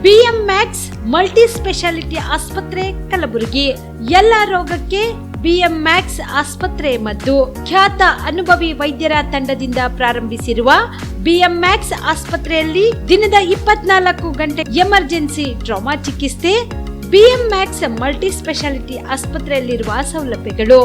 BMX multi specialty ಆಸ್ಪತ್ರೆ ಕಲಬುರಗಿ. ಎಲ್ಲ ರೋಗಕ್ಕೆ BMX ಆಸ್ಪತ್ರೆ ಮದ್ದು. ಖ್ಯಾತ ಅನುಭವಿ ವೈದ್ಯರ ತಂಡದಿಂದ ಪ್ರಾರಂಭಿಸಿರುವ BMX ಆಸ್ಪತ್ರೆಯಲ್ಲಿ ದಿನದ 24 ಗಂಟೆ ಎಮರ್ಜೆನ್ಸಿ ಟ್ರಾಮಾ ಚಿಕಿತ್ಸೆ. BMX ಮಲ್ಟಿ ಸ್ಪೆಷಾಲಿಟಿ ಆಸ್ಪತ್ರೆಯಲ್ಲಿರುವ ಸೌಲಭ್ಯಗಳು: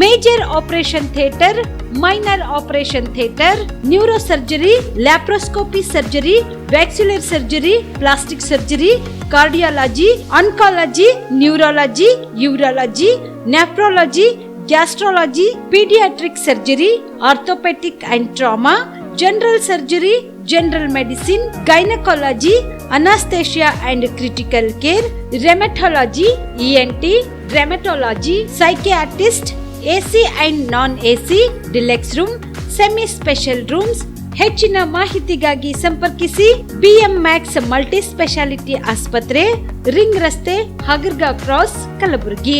major operation theatre, minor operation theatre, neuro surgery, laparoscopy surgery, ವ್ಯಾಕ್ಸ್ಯುಲರ್ surgery, plastic surgery, cardiology, oncology, neurology, urology, nephrology, gastrology, paediatric surgery, orthopaedic and trauma, general surgery, general medicine, gynaecology, anaesthesia and critical care, rheumatology, ENT, rheumatology, psychiatrist, AC and non AC, deluxe room, semi special rooms. ಹೆಚ್ಚಿನ ಮಾಹಿತಿಗಾಗಿ ಸಂಪರ್ಕಿಸಿ BMX multi specialty ಆಸ್ಪತ್ರೆ, ring ರಸ್ತೆ, Hagarga cross, Kalaburagi.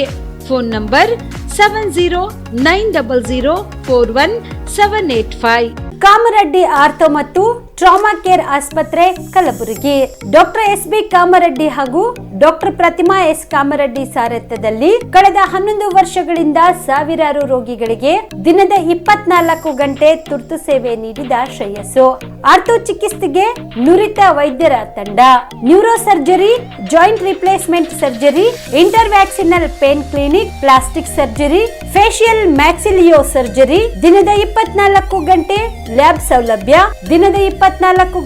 Phone number 7090041785. Kamareddy ortho ಮತ್ತು trauma care ಆಸ್ಪತ್ರೆ Kalaburagi. Doctor SB Kamareddy ಹಾಗೂ doctor ಪ್ರತಿಮಾ S Kamareddy ಸಾರಥ್ಯದಲ್ಲಿ ಕಳೆದ 11 ವರ್ಷಗಳಿಂದ ಸಾವಿರಾರು ರೋಗಿಗಳಿಗೆ ದಿನದ 24 ಗಂಟೆ ತುರ್ತು ಸೇವೆ ನೀಡಿದ ಶ್ರೇಯಸ್ಸು. ಆರ್ಥೋ ಚಿಕಿತ್ಸೆಗೆ ನುರಿತ ವೈದ್ಯರ ತಂಡ, neuro surgery, joint replacement surgery, interventional pain clinic, plastic surgery, facial maxillo surgery, ದಿನದ 24 ಗಂಟೆ ಲ್ಯಾಬ್ ಸೌಲಭ್ಯ, ದಿನದ 24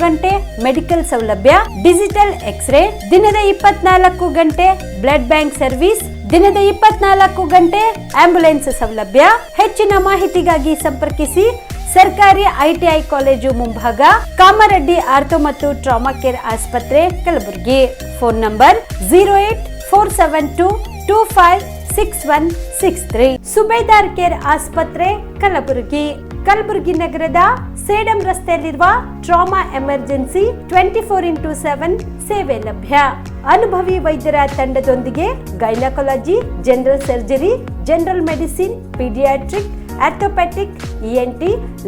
ಗಂಟೆ ಮೆಡಿಕಲ್ ಸೌಲಭ್ಯ, ಡಿಜಿಟಲ್ ಎಕ್ಸ್ರೇ, ದಿನದ 24 ಗಂಟೆ ಬ್ಲಡ್ ಬ್ಯಾಂಕ್ ಸರ್ವಿಸ್, ದಿನದ 24 ಗಂಟೆ ಆಂಬ್ಯುಲೆನ್ಸ್ ಸೌಲಭ್ಯ. ಹೆಚ್ಚಿನ ಮಾಹಿತಿಗಾಗಿ ಸಂಪರ್ಕಿಸಿ ಸರ್ಕಾರಿ ITI ಕಾಲೇಜು ಮುಂಭಾಗ, ಕಾಮರೆಡ್ಡಿ ಆರ್ಥೋ ಮತ್ತು ಟ್ರಾಮಾ ಕೇರ್ ಆಸ್ಪತ್ರೆ Kalaburagi. Phone number 08472256163. Subedar care ಆಸ್ಪತ್ರೆ ಕಲಬುರಗಿ. ಕಲಬುರಗಿ ನಗರದ ಸೇಡಂ ರಸ್ತೆಯಲ್ಲಿರುವ ಟ್ರಾಮಾ ಎಮರ್ಜೆನ್ಸಿ 24x7 ಸೇವೆ ಲಭ್ಯ. ಅನುಭವಿ ವೈದ್ಯರ ತಂಡದೊಂದಿಗೆ gynaecology, general surgery, general medicine, paediatric, orthopaedic, ENT,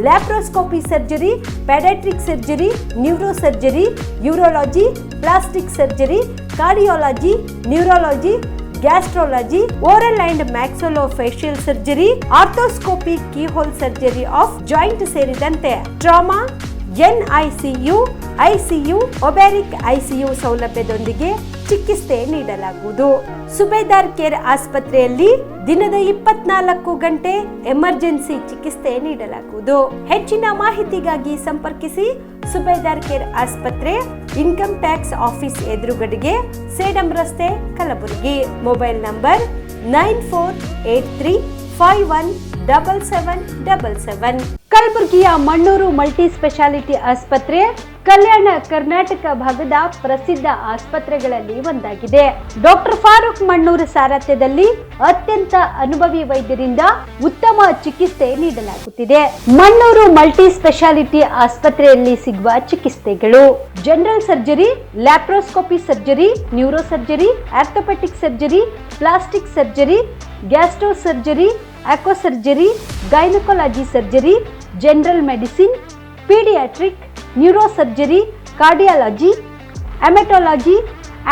laparoscopy surgery, paediatric surgery, neuro surgery, urology, plastic surgery, cardiology, neurology, gastrology, oral and maxillofacial surgery, arthroscopy, keyhole surgery of joint ಸೇರಿದಂತೆ trauma, NICU, ICU, obstetric ICU ಸೌಲಭ್ಯದೊಂದಿಗೆ ಚಿಕಿತ್ಸೆ ನೀಡಲಾಗುವುದು. ಸುಬೇದಾರ್ care ಆಸ್ಪತ್ರೆಯಲ್ಲಿ ದಿನದ 24 ಗಂಟೆ emergency ಚಿಕಿತ್ಸೆ ನೀಡಲಾಗುವುದು. ಹೆಚ್ಚಿನ ಮಾಹಿತಿಗಾಗಿ ಸಂಪರ್ಕಿಸಿ ಸುಬೇದಾರ್ ಕೇರ್ ಆಸ್ಪತ್ರೆ, ಇನ್ಕಮ್ ಟ್ಯಾಕ್ಸ್ ಆಫೀಸ್ ಎದುರುಗಡೆಗೆ, ಸೇಡಂ ರಸ್ತೆ, ಕಲಬುರಗಿ. Mobile number 9483517777. ಕಲಬುರಗಿಯ ಮಣ್ಣೂರು ಮಲ್ಟಿ ಸ್ಪೆಷಾಲಿಟಿ ಆಸ್ಪತ್ರೆ ಕಲ್ಯಾಣ ಕರ್ನಾಟಕ ಭಾಗದ ಪ್ರಸಿದ್ಧ ಆಸ್ಪತ್ರೆಗಳಲ್ಲಿ ಒಂದಾಗಿದೆ. ಡಾಕ್ಟರ್ ಫಾರೂಕ್ ಮಣ್ಣೂರು ಸಾರಥ್ಯದಲ್ಲಿ ಅತ್ಯಂತ ಅನುಭವಿ ವೈದ್ಯರಿಂದ ಉತ್ತಮ ಚಿಕಿತ್ಸೆ ನೀಡಲಾಗುತ್ತಿದೆ. ಮಣ್ಣೂರು ಮಲ್ಟಿ ಸ್ಪೆಷಾಲಿಟಿ ಆಸ್ಪತ್ರೆಯಲ್ಲಿ ಸಿಗುವ ಚಿಕಿತ್ಸೆಗಳು: general surgery, laparoscopy surgery, neuro surgery, orthopaedic surgery, plastic surgery, gastro surgery, aqua surgery, gynaecology surgery, general medicine, paediatric, neuro surgery, cardiology, haematology,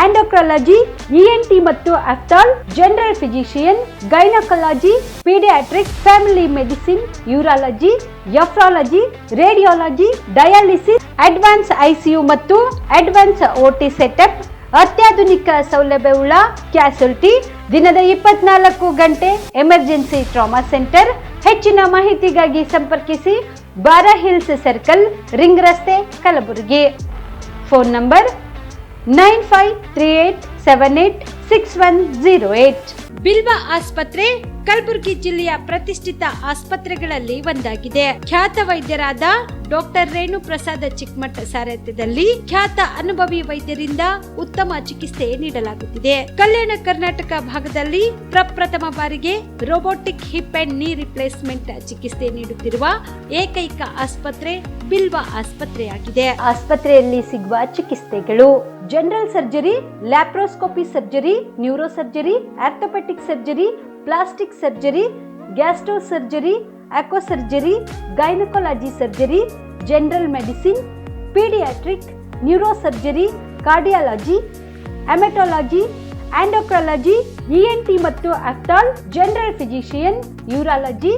endocrinology, ENT ಮತ್ತು ophthal, general physician, gynaecology, paediatric, family medicine, urology, nephrology, radiology, dialysis, advance ICU ಮತ್ತು advance OT setup, ಅತ್ಯಾಧುನಿಕ ಸೌಲಭ್ಯವುಳ್ಳ ಕ್ಯಾಸುಲಿಟಿ, ದಿನದ 24 ಗಂಟೆ emergency trauma centre. ಹೆಚ್ಚಿನ ಮಾಹಿತಿಗಾಗಿ ಸಂಪರ್ಕಿಸಿ ಬಾರಾ hills circle, ring ರಸ್ತೆ, ಕಲಬುರಗಿ. Phone number 9538786108. ಬಿಲ್ವಾ ಆಸ್ಪತ್ರೆ ಕಲಬುರಗಿ ಜಿಲ್ಲೆಯ ಪ್ರತಿಷ್ಠಿತ ಆಸ್ಪತ್ರೆಗಳಲ್ಲಿ ಒಂದಾಗಿದೆ. ಖ್ಯಾತ ವೈದ್ಯರಾದ ಡಾಕ್ಟರ್ ರೇಣು ಪ್ರಸಾದ್ ಚಿಕ್ಕಮಠ ಸಾರಥ್ಯದಲ್ಲಿ ಖ್ಯಾತ ಅನುಭವಿ ವೈದ್ಯರಿಂದ ಉತ್ತಮ ಚಿಕಿತ್ಸೆ ನೀಡಲಾಗುತ್ತಿದೆ. ಕಲ್ಯಾಣ ಕರ್ನಾಟಕ ಭಾಗದಲ್ಲಿ ಪ್ರಪ್ರಥಮ ಬಾರಿಗೆ robotic hip and knee replacement ಚಿಕಿತ್ಸೆ ನೀಡುತ್ತಿರುವ ಏಕೈಕ ಆಸ್ಪತ್ರೆ ಬಿಲ್ವಾ ಆಸ್ಪತ್ರೆಯಾಗಿದೆ. ಆಸ್ಪತ್ರೆಯಲ್ಲಿ ಸಿಗುವ ಚಿಕಿತ್ಸೆಗಳು: general surgery, laparoscopy surgery, neuro surgery, orthopaedic surgery, plastic surgery, gastro surgery, aqua surgery, gynaecology surgery, general medicine, paediatric, neuro surgery, cardiology, haematology, endocrinology, ENT ಮತ್ತು ophthal, general physician, urology,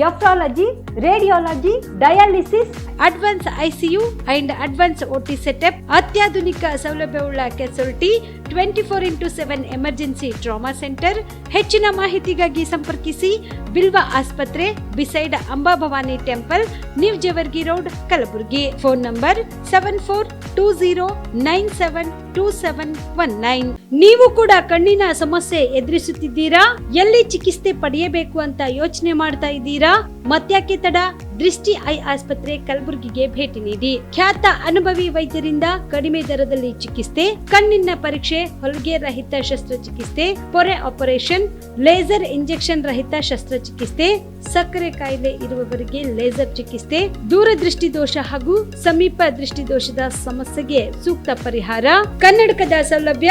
nephrology, radiology, dialysis, advance ICU and advance OT setup, ಅತ್ಯಾಧುನಿಕ ಸೌಲಭ್ಯವುಳ್ಳ casualty, 24x7 emergency trauma centre. ಹೆಚ್ಚಿನ ಮಾಹಿತಿಗಾಗಿ ಸಂಪರ್ಕಿಸಿ ಬಿಲ್ವಾ ಆಸ್ಪತ್ರೆ, beside Amba Bhavani temple, new Jewargi road, Kalaburagi. Phone number 7420972719. ನೀವು ಕೂಡ ಕಣ್ಣಿನ ಸಮಸ್ಯೆ ಎದುರಿಸುತ್ತಿದ್ದೀರಾ? ಎಲ್ಲಿ ಚಿಕಿತ್ಸೆ ಪಡೆಯಬೇಕು ಅಂತ ಯೋಚನೆ ಮಾಡ್ತಾ ಇದ್ದೀರಾ? ಮತ್ಯಾಕೆ ತಡ? ದೃಷ್ಟಿ ಐ ಆಸ್ಪತ್ರೆ ಕಲಬುರಗಿಗೆ ಭೇಟಿ ನೀಡಿ. ಖ್ಯಾತ ಅನುಭವಿ ವೈದ್ಯರಿಂದ ಕಡಿಮೆ ದರದಲ್ಲಿ ಚಿಕಿತ್ಸೆ, ಕಣ್ಣಿನ ಪರೀಕ್ಷೆ, ಹೊಲಿಗೆ ರಹಿತ ಶಸ್ತ್ರಚಿಕಿತ್ಸೆ, ಪೊರೆ ಆಪರೇಷನ್, ಲೇಸರ್ ಇಂಜೆಕ್ಷನ್ ರಹಿತ ಶಸ್ತ್ರಚಿಕಿತ್ಸೆ, ಸಕ್ಕರೆ ಕಾಯಿಲೆ ಇರುವವರಿಗೆ ಲೇಸರ್ ಚಿಕಿತ್ಸೆ, ದೂರದೃಷ್ಟಿ ದೋಷ ಹಾಗೂ ಸಮೀಪ ದೃಷ್ಟಿ ದೋಷದ ಸಮಸ್ಯೆಗೆ ಸೂಕ್ತ ಪರಿಹಾರ, ಕನ್ನಡಕದ ಸೌಲಭ್ಯ,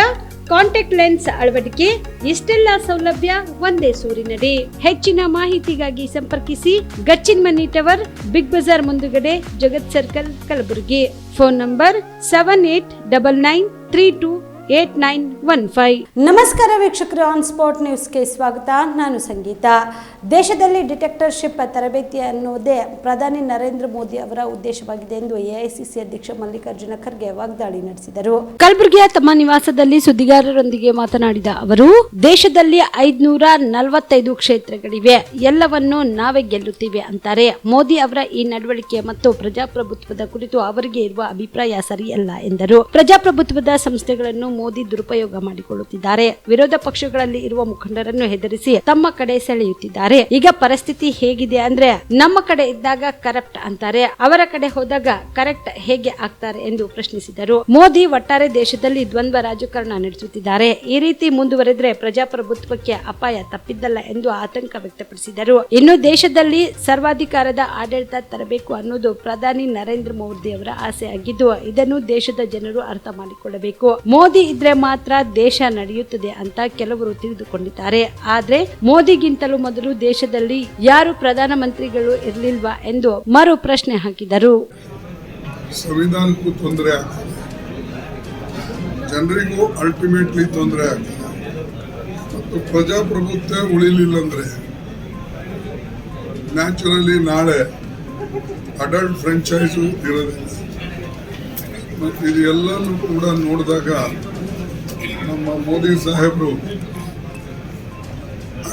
ಕಾಂಟ್ಯಾಕ್ಟ್ ಲೆನ್ಸ್ ಅಳವಡಿಕೆ, ಇಷ್ಟೆಲ್ಲ ಸೌಲಭ್ಯ ಒಂದೇ ಸೂರಿನಡಿ. ಹೆಚ್ಚಿನ ಮಾಹಿತಿಗಾಗಿ ಸಂಪರ್ಕಿಸಿ Gachchin Mani tower, Big Bazaar ಮುಂದುಗಡೆ, Jagat circle, Kalaburagi. Phone number 7899328915. ನಮಸ್ಕಾರ ವೀಕ್ಷಕರು, ಆನ್ ಸ್ಪಾಟ್ ನ್ಯೂಸ್ಗೆ ಸ್ವಾಗತ. ನಾನು ಸಂಗೀತ. ದೇಶದಲ್ಲಿ ಡಿಟೆಕ್ಟರ್ಶಿಪ್ ತರಬೇತಿ ಅನ್ನುವುದೇ ಪ್ರಧಾನಿ ನರೇಂದ್ರ ಮೋದಿ ಅವರ ಉದ್ದೇಶವಾಗಿದೆ ಎಂದು AICC ಅಧ್ಯಕ್ಷ ಮಲ್ಲಿಕಾರ್ಜುನ ಖರ್ಗೆ ವಾಗ್ದಾಳಿ ನಡೆಸಿದರು. ಕಲಬುರಗಿಯ ತಮ್ಮ ನಿವಾಸದಲ್ಲಿ ಸುದ್ದಿಗಾರರೊಂದಿಗೆ ಮಾತನಾಡಿದ ಅವರು, ದೇಶದಲ್ಲಿ 545 ಕ್ಷೇತ್ರಗಳಿವೆ, ಎಲ್ಲವನ್ನೂ ನಾವೇ ಗೆಲ್ಲುತ್ತೀವಿ ಅಂತಾರೆ. ಮೋದಿ ಅವರ ಈ ನಡವಳಿಕೆ ಮತ್ತು ಪ್ರಜಾಪ್ರಭುತ್ವದ ಕುರಿತು ಅವರಿಗೆ ಇರುವ ಅಭಿಪ್ರಾಯ ಸರಿಯಲ್ಲ ಎಂದರು. ಪ್ರಜಾಪ್ರಭುತ್ವದ ಸಂಸ್ಥೆಗಳನ್ನು ಮೋದಿ ದುರುಪಯೋಗ ಮಾಡಿಕೊಳ್ಳುತ್ತಿದ್ದಾರೆ. ವಿರೋಧ ಪಕ್ಷಗಳಲ್ಲಿ ಇರುವ ಮುಖಂಡರನ್ನು ಹೆದರಿಸಿ ತಮ್ಮ ಕಡೆ ಸೆಳೆಯುತ್ತಿದ್ದಾರೆ. ಈಗ ಪರಿಸ್ಥಿತಿ ಹೇಗಿದೆ ಅಂದ್ರೆ, ನಮ್ಮ ಕಡೆ ಇದ್ದಾಗ ಕರಪ್ಟ್ ಅಂತಾರೆ, ಅವರ ಕಡೆ ಹೋದಾಗ ಕರೆಕ್ಟ್ ಹೇಗೆ ಆಗ್ತಾರೆ ಎಂದು ಪ್ರಶ್ನಿಸಿದರು. ಮೋದಿ ಒಟ್ಟಾರೆ ದೇಶದಲ್ಲಿ ದ್ವಂದ್ವ ರಾಜಕಾರಣ ನಡೆಸುತ್ತಿದ್ದಾರೆ. ಈ ರೀತಿ ಮುಂದುವರೆದ್ರೆ ಪ್ರಜಾಪ್ರಭುತ್ವಕ್ಕೆ ಅಪಾಯ ತಪ್ಪಿದ್ದಲ್ಲ ಎಂದು ಆತಂಕ ವ್ಯಕ್ತಪಡಿಸಿದರು. ಇನ್ನು ದೇಶದಲ್ಲಿ ಸರ್ವಾಧಿಕಾರದ ಆಡಳಿತ ತರಬೇಕು ಅನ್ನೋದು ಪ್ರಧಾನಿ ನರೇಂದ್ರ ಮೋದಿ ಅವರ ಆಸೆ ಆಗಿದ್ದು, ಇದನ್ನು ದೇಶದ ಜನರು ಅರ್ಥ ಮಾಡಿಕೊಳ್ಳಬೇಕು. ಮೋದಿ ಇದ್ರೆ ಮಾತ್ರ ದೇಶ ನಡೆಯುತ್ತದೆ ಅಂತ ಕೆಲವರು ತಿಳಿದುಕೊಂಡಿದ್ದಾರೆ. ಆದ್ರೆ ಮೋದಿಗಿಂತಲೂ ಮೊದಲು ದೇಶದಲ್ಲಿ ಯಾರು ಪ್ರಧಾನಮಂತ್ರಿಗಳು ಇರಲಿಲ್ವಾ ಎಂದು ಮರು ಪ್ರಶ್ನೆ ಹಾಕಿದರು. ಸಂವಿಧಾನಕ್ಕೂ ತೊಂದರೆ ಆಗ್ತದೆ, ಜನರಿಗೂ ಅಲ್ಟಿಮೇಟ್ಲಿ ತೊಂದರೆ ಆಗ್ತದೆ. ಮತ್ತು ಪ್ರಜಾಪ್ರಭುತ್ವ ಉಳಿಲಿಲ್ಲ ಅಂದ್ರೆ ನ್ಯಾಚುರಲಿ ನಾಳೆ ಅಡಲ್ಟ್ ಫ್ರಾಂಚೈಸು ಇರೋದಿಲ್ಲ. ಮತ್ತು ಇದು ಎಲ್ಲನೂ ಕೂಡ ನೋಡಿದಾಗ ನಮ್ಮ ಮೋದಿ ಸಾಹೇಬರು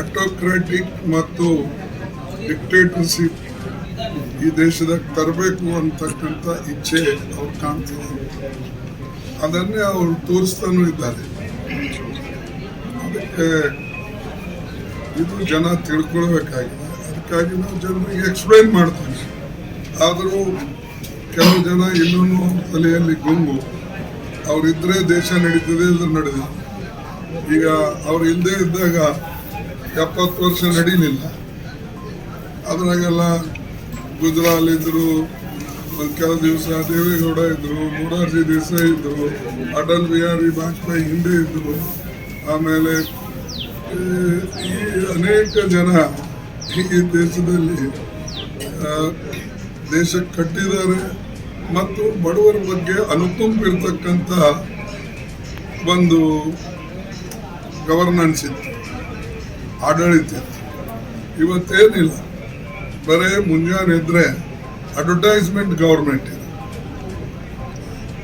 ಆಟೋಕ್ರಾಟಿಕ್ ಮತ್ತು ಡಿಕ್ಟೇಟರ್ಶಿಪ್ ಈ ದೇಶದಾಗ ತರಬೇಕು ಅಂತಕ್ಕಂಥ ಇಚ್ಛೆ ಅವ್ರು ಕಾಣ್ತಿದೆ. ಅದನ್ನೇ ಅವರು ತೋರಿಸ್ತಾನೂ ಇದ್ದಾರೆ. ಅದಕ್ಕೆ ಇದು ಜನ ತಿಳ್ಕೊಳ್ಬೇಕಾಗಿದೆ. ಅದಕ್ಕಾಗಿ ನಾವು ಜನರಿಗೆ ಎಕ್ಸ್ಪ್ಲೈನ್ ಮಾಡ್ತೀವಿ. ಆದರೂ ಕೆಲವು ಜನ ಇನ್ನೂ ತಲೆಯಲ್ಲಿ ಗುಂಗು, ಅವರಿದ್ರೆ ದೇಶ ನಡೀತದೆ, ಇದ್ರೆ ನಡೆದಿದೆ. ಈಗ ಅವ್ರು ಇಲ್ಲದೆ ಇದ್ದಾಗ 70 ವರ್ಷ ನಡೀಲಿಲ್ಲ. ಅದ್ರಾಗೆಲ್ಲ ಗುಜರಾಲ್ ಇದ್ರು, ಕೆಲವು ದಿವಸ ದೇವೇಗೌಡ ಇದ್ರು, ಮೊರಾರ್ಜಿ ದೇಸಾಯಿ ಇದ್ರು, ಅಟಲ್ ಬಿಹಾರಿ ವಾಜಪೇಯಿ ಹಿಂದೆ ಇದ್ರು. ಆಮೇಲೆ ಈ ಅನೇಕ ಜನ ಈ ದೇಶದಲ್ಲಿ ದೇಶ ಕಟ್ಟಿದ್ದಾರೆ ಮತ್ತು ಬಡವರ ಬಗ್ಗೆ ಅನುಕಂಪಿರ್ತಕ್ಕಂಥ ಒಂದು ಗವರ್ನೆನ್ಸ್ ಇತ್ತು, ಆಡಳಿತ ಇತ್ತು. ಇವತ್ತೇನಿಲ್ಲ, ಬರೇ ಮುಂಜಾನೆ ಇದ್ರೆ ಅಡ್ವರ್ಟೈಸ್ಮೆಂಟ್ ಗವರ್ಮೆಂಟ್ ಇದೆ.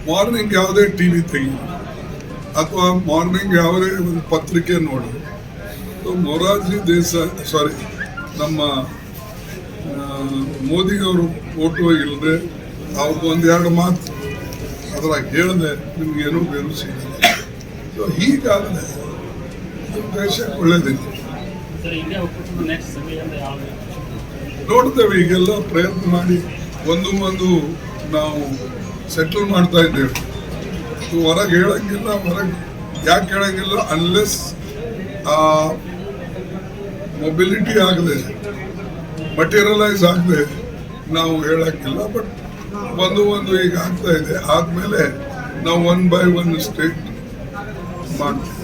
ಮಾರ್ನಿಂಗ್ ಯಾವುದೇ TV ತೆಗಿ ಅಥವಾ ಮಾರ್ನಿಂಗ್ ಯಾವುದೇ ಒಂದು ಪತ್ರಿಕೆ ನೋಡಿ, ಮೊರಾರ್ಜಿ ದೇಸಾಯಿ ನಮ್ಮ ಮೋದಿಯವರು ಫೋಟೋ ಇಲ್ಲದೆ ಅವ್ರದ್ದು ಒಂದೆರಡು ಮಾತು ಅದ್ರಾಗ ಹೇಳಿದೆ, ನಿಮ್ಗೇನೂ ಬೇರು ಸಿಗಲ್ಲ. ಸೊ ಹೀಗಾಗದೆ ದೇಶ ಒಳ್ಳೇದಿಲ್ಲ. ನೋಡ್ತೇವೆ, ಈಗೆಲ್ಲ ಪ್ರಯತ್ನ ಮಾಡಿ ಒಂದು ನಾವು ಸೆಟಲ್ ಮಾಡ್ತಾ ಇದ್ದೇವೆ. ಹೊರಗೆ ಹೇಳಂಗಿಲ್ಲ. ಹೊರಗೆ ಯಾಕೆ ಹೇಳಂಗಿಲ್ಲ? ಅನ್ಲೆಸ್ ಆ ಮೊಬಿಲಿಟಿ ಆಗದೆ, ಮಟೀರಿಯಲೈಸ್ ಆಗದೆ ನಾವು ಹೇಳಕ್ಕಿಲ್ಲ. ಬಟ್ ಒಂದು ಈಗ ಆಗ್ತಾ ಇದೆ. ಆದ್ಮೇಲೆ ನಾವು 1 by 1 ಸ್ಟೇಟ್ ಮಾಡ್ತೀವಿ.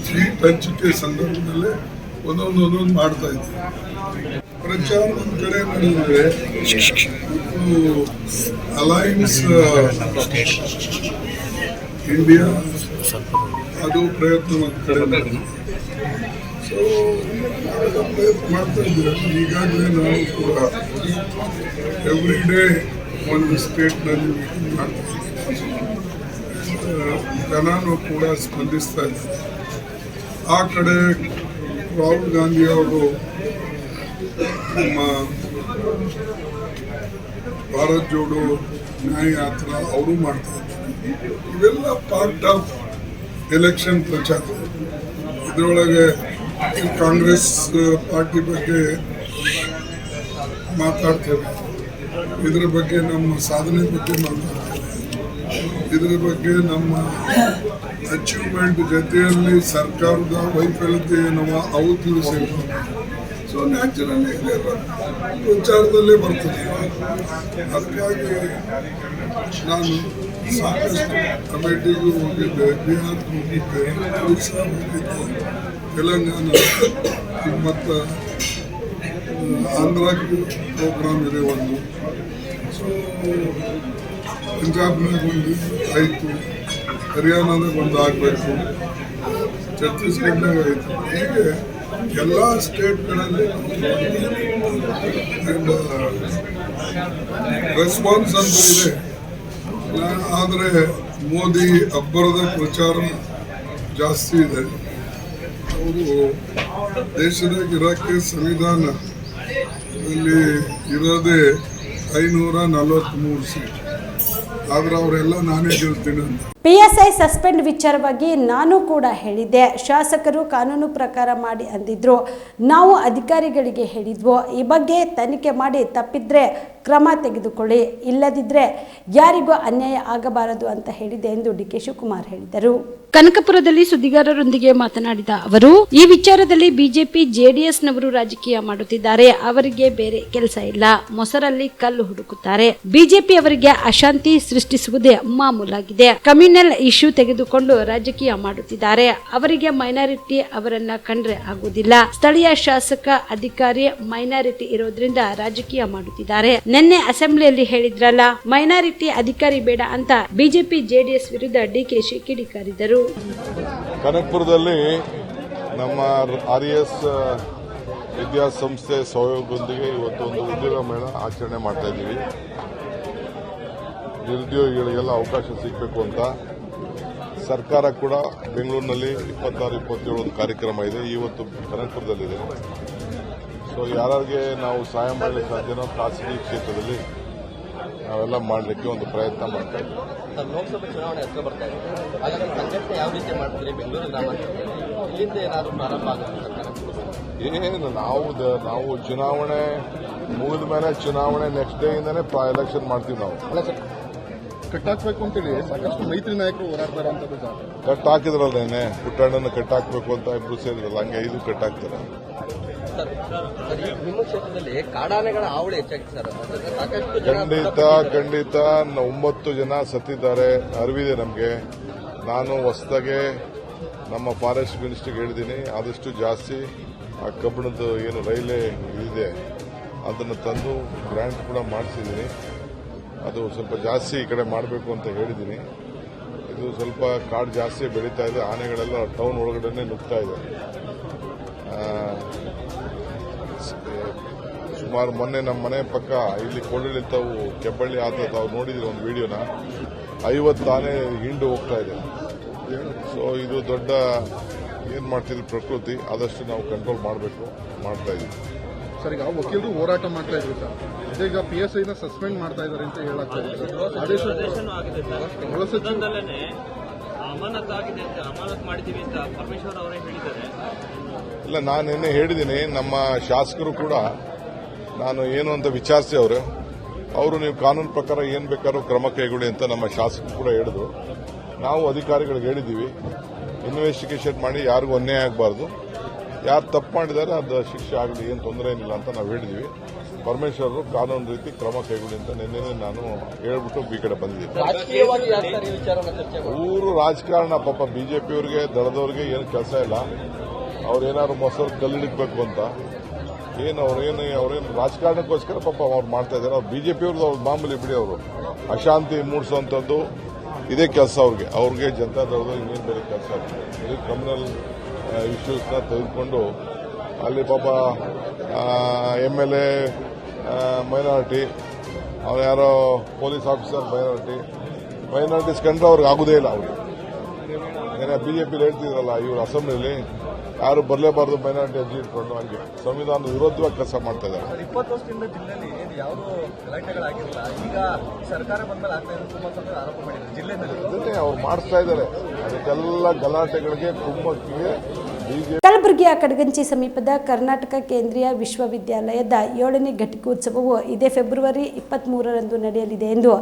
ಸೀಟ್ ಹಂಚಿಕೆ ಸಂದರ್ಭದಲ್ಲೇ ಒಂದೊಂದು ಮಾಡ್ತಾ ಇದ್ದೀವಿ. ಪ್ರಚಾರ ಒಂದು ಕಡೆ ನಡೆದಿದೆ, ಅಲೈನ್ಸ್ ಇಂಡಿಯಾ ಅದು ಪ್ರಯತ್ನ ಸೊ ಪ್ರಯತ್ನ ಮಾಡ್ತಾ ಇದ್ದೀವಿ. ಈಗಾಗಲೇ ನಾವು ಕೂಡ ಎವ್ರಿ ಡೇ ಒಂದು ಸ್ಟೇಟ್ನಲ್ಲಿ ಮೀಟಿಂಗ್ ಮಾಡ್ತಾ ಇದ್ದೀವಿ. ಜನನೂ ಕೂಡ ಸ್ಪಂದಿಸ್ತಾ ಇದ್ದಾರೆ. ಆ ಕಡೆ ರಾಹುಲ್ ಗಾಂಧಿ ಅವರು ನಮ್ಮ ಭಾರತ್ ಜೋಡೋ ನ್ಯಾಯ ಯಾತ್ರಾ ಅವರು ಮಾಡ್ತಾ ಇದ್ದಾರೆ. ಇವೆಲ್ಲ ಪಾರ್ಟ್ ಆಫ್ ಎಲೆಕ್ಷನ್ ಪ್ರಚಾರ. ಇದರೊಳಗೆ ಕಾಂಗ್ರೆಸ್ ಪಾರ್ಟಿ ಬಗ್ಗೆ ಮಾತಾಡ್ತೇವೆ, ಇದರ ಬಗ್ಗೆ ನಮ್ಮ ಸಾಧನೆ ಬಗ್ಗೆ ಮಾತಾಡ್ತೇವೆ, ಇದರ ಬಗ್ಗೆ ನಮ್ಮ ಅಚೀವ್ಮೆಂಟ್ ಜೊತೆಯಲ್ಲಿ ಸರ್ಕಾರದ ವೈಫಲ್ಯತೆ ಏನವ ಅವು ತಿಳಿಸಿರ್ತೀವಿ. ಸೊ ನ್ಯಾಚುರಲಿ ಇದೆಲ್ಲ ಪ್ರಚಾರದಲ್ಲೇ ಬರ್ತದೆ. ಅದಕ್ಕಾಗಿ ನಾನು ಸಾಕಷ್ಟು ಅಮೇಠಿಗೂ ಹೋಗಿದ್ದೆ, ಬಿಹಾರ್ ಹೋಗಿದ್ದೆ, ಒರಿಸ್ಸಾ ಹೋಗಿದ್ದೆ, ತೆಲಂಗಾಣ ಮತ್ತು ಆಂಧ್ರಕ್ಕೆ ಪ್ರೋಗ್ರಾಮ್ ಇದೆ ಒಂದು. ಸೊ ಪಂಜಾಬ್ನಾಗ ಒಂದು ಆಯಿತು, ಹರಿಯಾಣದಾಗ ಒಂದು ಆಗಬೇಕು, ಛತ್ತೀಸ್ಗಢನಾಗ ಆಯಿತು. ಹೀಗೆ ಎಲ್ಲ ಸ್ಟೇಟ್ಗಳಲ್ಲಿ ರೆಸ್ಪಾನ್ಸ್ ಅಂತ ಇದೆ. ಆದರೆ ಮೋದಿ ಅಬ್ಬರದ ಪ್ರಚಾರ ಜಾಸ್ತಿ ಇದೆ. ಅವರು ದೇಶದಾಗ ಇರೋಕ್ಕೆ ಸಂವಿಧಾನದಲ್ಲಿ ಇರೋದೇ 543 ಸೀಟ್. ಆದ್ರೆ ಅವರೆಲ್ಲ ನಾನೇ ಗೆಲ್ತೀನಿ ಅಂತ. PSI ಸಸ್ಪೆಂಡ್ ವಿಚಾರವಾಗಿ ನಾನು ಕೂಡ ಹೇಳಿದ್ದೆ. ಶಾಸಕರು ಕಾನೂನು ಪ್ರಕಾರ ಮಾಡಿ ಅಂದಿದ್ರು. ನಾವು ಅಧಿಕಾರಿಗಳಿಗೆ ಹೇಳಿದ್ವು, ಈ ಬಗ್ಗೆ ತನಿಖೆ ಮಾಡಿ ತಪ್ಪಿದ್ರೆ ಕ್ರಮ ತೆಗೆದುಕೊಳ್ಳಿ, ಇಲ್ಲದಿದ್ದರೆ ಯಾರಿಗೂ ಅನ್ಯಾಯ ಆಗಬಾರದು ಅಂತ ಹೇಳಿದೆ ಎಂದು DK ಶಿವಕುಮಾರ್ ಹೇಳಿದರು. ಕನಕಪುರದಲ್ಲಿ ಸುದ್ದಿಗಾರರೊಂದಿಗೆ ಮಾತನಾಡಿದ ಅವರು, ಈ ವಿಚಾರದಲ್ಲಿ ಬಿಜೆಪಿ ಜೆಡಿಎಸ್ ನವರು ರಾಜಕೀಯ ಮಾಡುತ್ತಿದ್ದಾರೆ. ಅವರಿಗೆ ಬೇರೆ ಕೆಲಸ ಇಲ್ಲ, ಮೊಸರಲ್ಲಿ ಕಲ್ಲು ಹುಡುಕುತ್ತಾರೆ. ಬಿಜೆಪಿ ಅವರಿಗೆ ಅಶಾಂತಿ ಸೃಷ್ಟಿಸುವುದೇ ಮಾಮೂಲಾಗಿದೆ. ಕಮ್ಯುನಲ್ ಇಶ್ಯೂ ತೆಗೆದುಕೊಂಡು ರಾಜಕೀಯ ಮಾಡುತ್ತಿದ್ದಾರೆ. ಅವರಿಗೆ ಮೈನಾರಿಟಿ ಅವರನ್ನ ಕಂಡ್ರೆ ಆಗುವುದಿಲ್ಲ. ಸ್ಥಳೀಯ ಶಾಸಕ ಅಧಿಕಾರಿ ಮೈನಾರಿಟಿ ಇರೋದ್ರಿಂದ ರಾಜಕೀಯ ಮಾಡುತ್ತಿದ್ದಾರೆ. ನಿನ್ನೆ ಅಸೆಂಬ್ಲಿಯಲ್ಲಿ ಹೇಳಿದ್ರಲ್ಲ, ಮೈನಾರಿಟಿ ಅಧಿಕಾರಿ ಬೇಡ ಅಂತ ಬಿಜೆಪಿ ಜೆಡಿಎಸ್ ವಿರುದ್ಧ DK ಕಿಡಿಕಾರಿದರು. ಕನಕಪುರದಲ್ಲಿ ನಮ್ಮ RES ವಿದ್ಯಾಸಂಸ್ಥೆ ಸಹಯೋಗದೊಂದಿಗೆ ಇವತ್ತು ಒಂದು ಉದ್ಯೋಗ ಮೇಳ ಆಚರಣೆ ಮಾಡ್ತಾ ಇದ್ದೀವಿ. ನಿರುದ್ಯೋಗಿಗಳಿಗೆಲ್ಲ ಅವಕಾಶ ಸಿಗಬೇಕು ಅಂತ ಸರ್ಕಾರ ಕೂಡ ಬೆಂಗಳೂರಿನಲ್ಲಿ 26-27 ಒಂದು ಕಾರ್ಯಕ್ರಮ ಇದೆ. ಇವತ್ತು ಕನಕಪುರದಲ್ಲಿದೆ. ಸೊ ಯಾರಿಗೆ ನಾವು ಸಹಾಯ ಮಾಡಲಿಕ್ಕೆ ಸಾಧ್ಯನೋ ಖಾಸಗಿ ಕ್ಷೇತ್ರದಲ್ಲಿ ನಾವೆಲ್ಲ ಮಾಡಲಿಕ್ಕೆ ಒಂದು ಪ್ರಯತ್ನ ಮಾಡ್ತಾ ಇದ್ದೀವಿ. ಲೋಕಸಭೆ ಚುನಾವಣೆ ಹತ್ರ ಬರ್ತಾ ಇದೆ. ಹಾಗಾಗಿ ಸಂಘಟನೆ ಯಾವ ರೀತಿ ಮಾಡ್ತೀರಿ ಬೆಂಗಳೂರು ಗ್ರಾಮಾಂತರ? ಇಲ್ಲಿಂದ ಏನಾದರೂ ಪ್ರಾರಂಭ ಆಗುತ್ತೆ? ಏನು ನಾವು ಚುನಾವಣೆ ಮುಗಿದ ಮೇಲೆ ಚುನಾವಣೆ ನೆಕ್ಸ್ಟ್ ಡೇ ಇಂದಾನೆ ಎಲೆಕ್ಷನ್ ಮಾಡ್ತೀವಿ. ನಾವು ಅಲ್ಲ ಸರ್, ಕಟ್ಟಾಕ್ಬೇಕು ಅಂತೇಳಿ ಸಾಕಷ್ಟು ಮೈತ್ರಿ ನಾಯಕರು ಹೋರಾಡ್ತಾರಂತದ್ದು ಸರ್. ಕಟ್ ಹಾಕಿದ್ರಲ್ಲೇನೆ, ಪುಟ್ಟಣ್ಣನ ಕಟ್ ಹಾಕ್ಬೇಕು ಅಂತ ಇಬ್ರು ಸೇರಿದ್ರಲ್ಲ, ಹಂಗೆ ಇದು ಕಟ್ ಹಾಕ್ತಾರೆ. ನಿಮ್ಮ ಕ್ಷೇತ್ರದಲ್ಲಿ ಕಾಡಾನೆಗಳ ಹಾವಳಿ ಹೆಚ್ಚಾಗಿದೆ ಸರ್. ಸಾಕಷ್ಟು ಜನ ಖಂಡಿತ 9 ಜನ ಸತ್ತಿದ್ದಾರೆ, ಅರಿವಿದೆ ನಮಗೆ. ನಾನು ಹೊಸದಾಗೆ ನಮ್ಮ ಫಾರೆಸ್ಟ್ ಮಿನಿಸ್ಟರ್ಗೆ ಹೇಳಿದ್ದೀನಿ, ಆದಷ್ಟು ಜಾಸ್ತಿ ಆ ಕಬ್ಬಣದ ಏನು ರೈಲೇ ಇದೆ ಅದನ್ನು ತಂದು ಗ್ರ್ಯಾಂಟ್ ಕೂಡ ಮಾಡಿಸಿದ್ದೀನಿ. ಅದು ಸ್ವಲ್ಪ ಜಾಸ್ತಿ ಈ ಕಡೆ ಮಾಡಬೇಕು ಅಂತ ಹೇಳಿದ್ದೀನಿ. ಇದು ಸ್ವಲ್ಪ ಕಾಡು ಜಾಸ್ತಿ ಬೆಳೀತಾ ಇದೆ, ಆನೆಗಳೆಲ್ಲ ಟೌನ್ ಒಳಗಡೆ ನುಗ್ತಾ ಇದೆ. ಸುಮಾರು ಮೊನ್ನೆ ನಮ್ಮ ಮನೆ ಪಕ್ಕ ಇಲ್ಲಿ ಕೊಳ್ಳಿ ತಾವು ಕೆಬ್ಬಳ್ಳಿ ಆತ ತಾವು ನೋಡಿದ್ರೆ ಒಂದು ವಿಡಿಯೋನ, 50 ಆನೆ ಹಿಂಡು ಹೋಗ್ತಾ ಇದೆ. ಸೊ ಇದು ದೊಡ್ಡ ಏನ್ ಮಾಡ್ತಿದ್ರು ಪ್ರಕೃತಿ, ಆದಷ್ಟು ನಾವು ಕಂಟ್ರೋಲ್ ಮಾಡಬೇಕು, ಮಾಡ್ತಾ ಇದೀವಿ. ಸರ್, ಈಗ ವಕೀಲರು ಹೋರಾಟ ಮಾಡ್ತಾ ಇದ್ರು ಸರ್, ಇದೀಗ PSI ನ ಸಸ್ಪೆಂಡ್ ಮಾಡ್ತಾ ಇದ್ದಾರೆ ಅಂತ ಹೇಳಾಗ್ತಾ ಇದೆ. ಅಮಾನತ್ ಮಾಡಿದ್ದೀವಿ ಅಂತ ಪರಮೇಶ್ವರ್ ಅವರೇ ಹೇಳಿದ್ದಾರೆ. ಇಲ್ಲ, ನಾನು ನಿನ್ನೆ ಹೇಳಿದ್ದೀನಿ, ನಮ್ಮ ಶಾಸಕರು ಕೂಡ ನಾನು ಏನು ಅಂತ ವಿಚಾರಿಸಿ ಅವರು ನೀವು ಕಾನೂನು ಪ್ರಕಾರ ಏನು ಬೇಕಾದ್ರೂ ಕ್ರಮ ಕೈಗೊಳ್ಳಿ ಅಂತ ನಮ್ಮ ಶಾಸಕರು ಕೂಡ ಹೇಳಿದ್ರು. ನಾವು ಅಧಿಕಾರಿಗಳಿಗೆ ಹೇಳಿದ್ದೀವಿ, ಇನ್ವೆಸ್ಟಿಗೇಷನ್ ಮಾಡಿ ಯಾರಿಗೂ ಅನ್ಯಾಯ ಆಗಬಾರ್ದು, ಯಾರು ತಪ್ಪು ಮಾಡಿದ್ದಾರೆ ಅದು ಶಿಕ್ಷೆ ಆಗಲಿ, ಏನು ತೊಂದರೆ ಏನಿಲ್ಲ ಅಂತ ನಾವು ಹೇಳಿದ್ದೀವಿ. ಪರಮೇಶ್ವರ್ ಕಾನೂನು ರೀತಿ ಕ್ರಮ ಕೈಗೊಳ್ಳಿ ಅಂತ ನಿನ್ನೆ ನಾನು ಹೇಳ್ಬಿಟ್ಟು ಈ ಕಡೆ ಬಂದಿದ್ದೀನಿ. ಊರು ರಾಜಕಾರಣ, ಪಾಪ ಬಿಜೆಪಿಯವರಿಗೆ ದಳದವ್ರಿಗೆ ಏನು ಕೆಲಸ ಇಲ್ಲ. ಅವ್ರೇನಾದ್ರು ಮೊಸರು ಕಲ್ಲಿಡಬೇಕು ಅಂತ ಅವ್ರೇನು ರಾಜಕಾರಣಕ್ಕೋಸ್ಕರ ಪಾಪ ಅವ್ರು ಮಾಡ್ತಾ ಇದ್ದಾರೆ. ಅವ್ರು ಬಿಜೆಪಿ ಅವ್ರದ್ದು ಅವ್ರ ಮಾಮೂಲಿ ಬಿಡಿ, ಅವರು ಅಶಾಂತಿ ಮೂಡಿಸುವಂಥದ್ದು ಇದೇ ಕೆಲಸ ಅವ್ರಿಗೆ ಜನತಾದವ್ರದ್ದು ಇನ್ನೇನು ಬೇರೆ ಕೆಲಸ. ಇದು ಕ್ರಿಮಿನಲ್ ಇಶ್ಯೂಸ್ನ ತೆಗೆದುಕೊಂಡು ಅಲ್ಲಿ ಪಾಪ MLA ಮೈನಾರಿಟಿ, ಅವ್ರು ಯಾರೋ ಪೊಲೀಸ್ ಆಫೀಸರ್ ಮೈನಾರಿಟೀಸ್ ಕಂಡ್ರೆ ಅವ್ರಿಗೆ ಆಗುದೇ ಇಲ್ಲ. ಅವ್ರಿಗೆ ಏನೇ ಬಿಜೆಪಿಲಿ ಹೇಳ್ತಿದ್ರಲ್ಲ, ಇವರು ಅಸೆಂಬ್ಲಿಲಿ ಯಾರು ಬರಲೇಬಾರ್ದು ಮೈನಾರಿಟಿ ಅರ್ಜಿ ಇಟ್ಕೊಂಡು, ಹಂಗೆ ಸಂವಿಧಾನದ ವಿರೋಧವಾಗಿ ಕೆಲಸ ಮಾಡ್ತಾ ಇದ್ದಾರೆ. 20 ವರ್ಷದಿಂದ ಜಿಲ್ಲೆಯಲ್ಲಿ ಯಾವುದು ಗಲಾಟೆಗಳಾಗಿರಲಿಲ್ಲ, ಈಗ ಸರ್ಕಾರ ಬಂದ್ಮೇಲೆ ಆಗ್ತಾ ಇದೆ ತುಂಬ ಆರೋಪ ಮಾಡಿದ್ದಾರೆ ಜಿಲ್ಲೆ ಮೇಲೆ. ಅದನ್ನೇ ಅವ್ರು ಮಾಡಿಸ್ತಾ ಇದ್ದಾರೆ. ಅದಕ್ಕೆಲ್ಲ ಗಲಾಟೆಗಳಿಗೆ ಕುಮ್ಮಕ್ಕಿಗೆ ಬಿಜೆಪಿ. ಕಲಬುರಗಿಯ ಕಡಗಂಚಿ ಸಮೀಪದ ಕರ್ನಾಟಕ ಕೇಂದ್ರೀಯ ವಿಶ್ವವಿದ್ಯಾಲಯದ 7ನೇ ಘಟಿಕೋತ್ಸವವು ಇದೇ ಫೆಬ್ರವರಿ 23ರಂದು ನಡೆಯಲಿದೆ ಎಂದು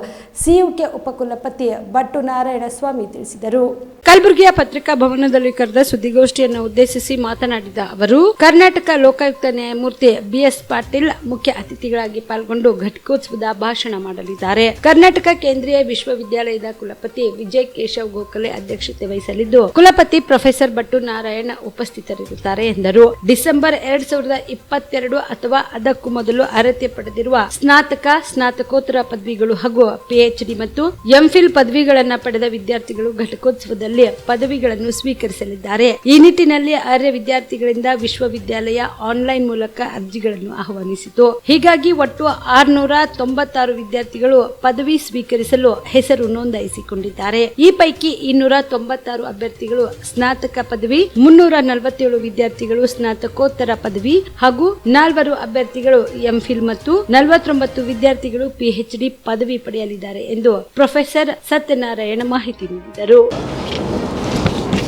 CUK ಉಪಕುಲಪತಿ ಭಟ್ಟು ನಾರಾಯಣಸ್ವಾಮಿ ತಿಳಿಸಿದರು. ಕಲಬುರಗಿಯ ಪತ್ರಿಕಾ ಭವನದಲ್ಲಿ ಕರೆದ ಸುದ್ದಿಗೋಷ್ಠಿಯನ್ನು ಉದ್ದೇಶಿಸಿ ಮಾತನಾಡಿದ ಅವರು, ಕರ್ನಾಟಕ ಲೋಕಾಯುಕ್ತ ನ್ಯಾಯಮೂರ್ತಿ BS ಪಾಟೀಲ್ ಮುಖ್ಯ ಅತಿಥಿಗಳಾಗಿ ಪಾಲ್ಗೊಂಡು ಘಟಿಕೋತ್ಸವದ ಭಾಷಣ ಮಾಡಲಿದ್ದಾರೆ. ಕರ್ನಾಟಕ ಕೇಂದ್ರೀಯ ವಿಶ್ವವಿದ್ಯಾಲಯದ ಕುಲಪತಿ ವಿಜಯ್ ಕೇಶವ್ ಗೋಖಲೆ ಅಧ್ಯಕ್ಷತೆ ವಹಿಸಲಿದ್ದು, ಕುಲಪತಿ ಪ್ರೊಫೆಸರ್ ಭಟ್ಟು ನಾರಾಯಣ ಉಪಸ್ಥಿತರಿರುತ್ತಾರೆ ಎಂದರು. ಡಿಸೆಂಬರ್ 2022 ಅಥವಾ ಅದಕ್ಕೂ ಮೊದಲು ಅರ್ಹತೆ ಪಡೆದಿರುವ ಸ್ನಾತಕ, ಸ್ನಾತಕೋತ್ತರ ಪದವಿಗಳು ಹಾಗೂ PhD ಮತ್ತು MPhil ಪದವಿಗಳನ್ನು ಪಡೆದ ವಿದ್ಯಾರ್ಥಿಗಳು ಘಟಿಕೋತ್ಸವದಲ್ಲಿ ಪದವಿಗಳನ್ನು ಸ್ವೀಕರಿಸಲಿದ್ದಾರೆ. ಈ ನಿಟ್ಟಿನಲ್ಲಿ ಅರ್ಹ ವಿದ್ಯಾರ್ಥಿಗಳಿಂದ ವಿಶ್ವವಿದ್ಯಾಲಯ ಆನ್ಲೈನ್ ಮೂಲಕ ಅರ್ಜಿಗಳನ್ನು ಆಹ್ವಾನಿಸಿತು. ಹೀಗಾಗಿ ಒಟ್ಟು 696 ವಿದ್ಯಾರ್ಥಿಗಳು ಪದವಿ ಸ್ವೀಕರಿಸಲು ಹೆಸರು ನೋಂದಾಯಿಸಿಕೊಂಡಿದ್ದಾರೆ. ಈ ಪೈಕಿ 296 ಅಭ್ಯರ್ಥಿಗಳು ಸ್ನಾತಕ ಪದವಿ, 347 ವಿದ್ಯಾರ್ಥಿಗಳು ಸ್ನಾತಕೋತ್ತರ ಪದವಿ ಹಾಗೂ 4 ಅಭ್ಯರ್ಥಿಗಳು MPhil ಮತ್ತು 49 ವಿದ್ಯಾರ್ಥಿಗಳು PhD ಪದವಿ ಪಡೆಯಲಿದ್ದಾರೆ ಎಂದು ಪ್ರೊಫೆಸರ್ ಸತ್ಯನಾರಾಯಣ ಮಾಹಿತಿ ನೀಡಿದರು.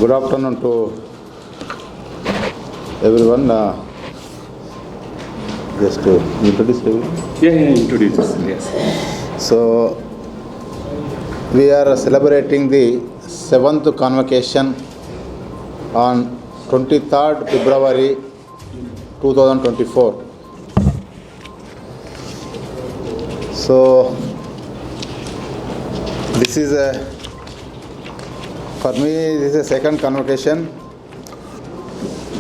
Good afternoon to everyone. Just to introduce everyone. Yeah, introduce. Yes. So, we are celebrating the 7th convocation on 23rd February 2024. So, this is for me, this is a second convocation,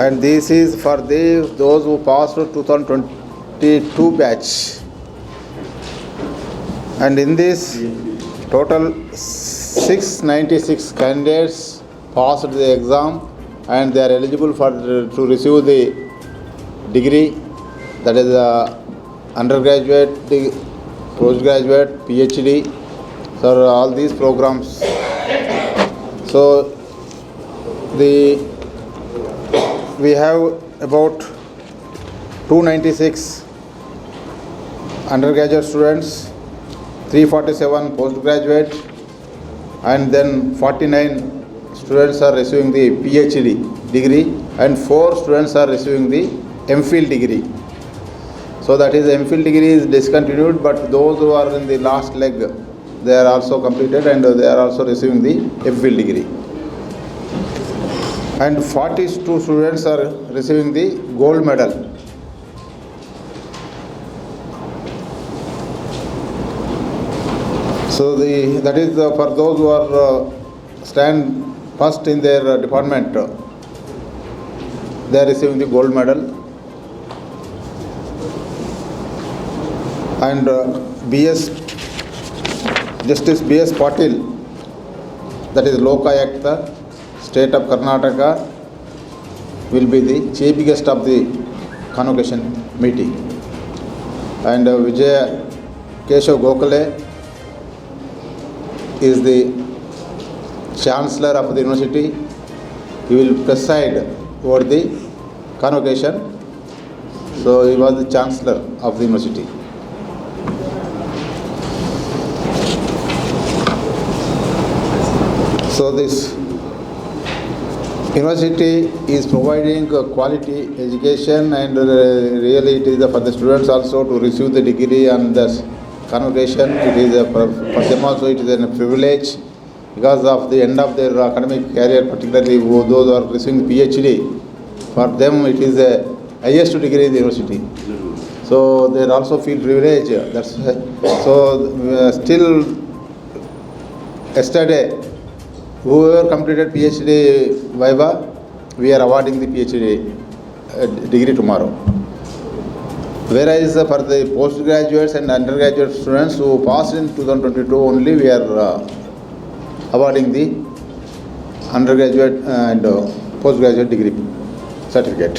and this is for those who passed 2022 batch. And in this, total 696 candidates passed the exam, and they are eligible to receive the degree, that is undergraduate, postgraduate, PhD, so all these programs. So we have about 296 undergraduate students, 347 postgraduate, and then 49 students are receiving the PhD degree, and 4 students are receiving the MPhil degree. So that is, MPhil degree is discontinued, but those who are in the last leg, they are also completed, and they are also receiving the MPhil degree. And 42 students are receiving the gold medal. So that is for those who are stand first in their department, they are receiving the gold medal. And Justice BS Patil, that is Lokayukta, State of Karnataka, will be the chief guest of the convocation meeting. And Vijay Keshav Gokhale is the Chancellor of the university. He will preside over the convocation. So he was the Chancellor of the university. So this university is providing quality education, and really it is for the students also to receive the degree and the convocation. It is for them also it is a privilege, because of the end of their academic career, particularly those who are receiving PhD. For them it is the highest degree in the university. So they also feel privilege. That's so still yesterday, whoever completed PhD Viva, we are awarding the PhD degree tomorrow. Whereas for the postgraduates and undergraduate students who passed in 2022 only, we are awarding the undergraduate and postgraduate degree certificate.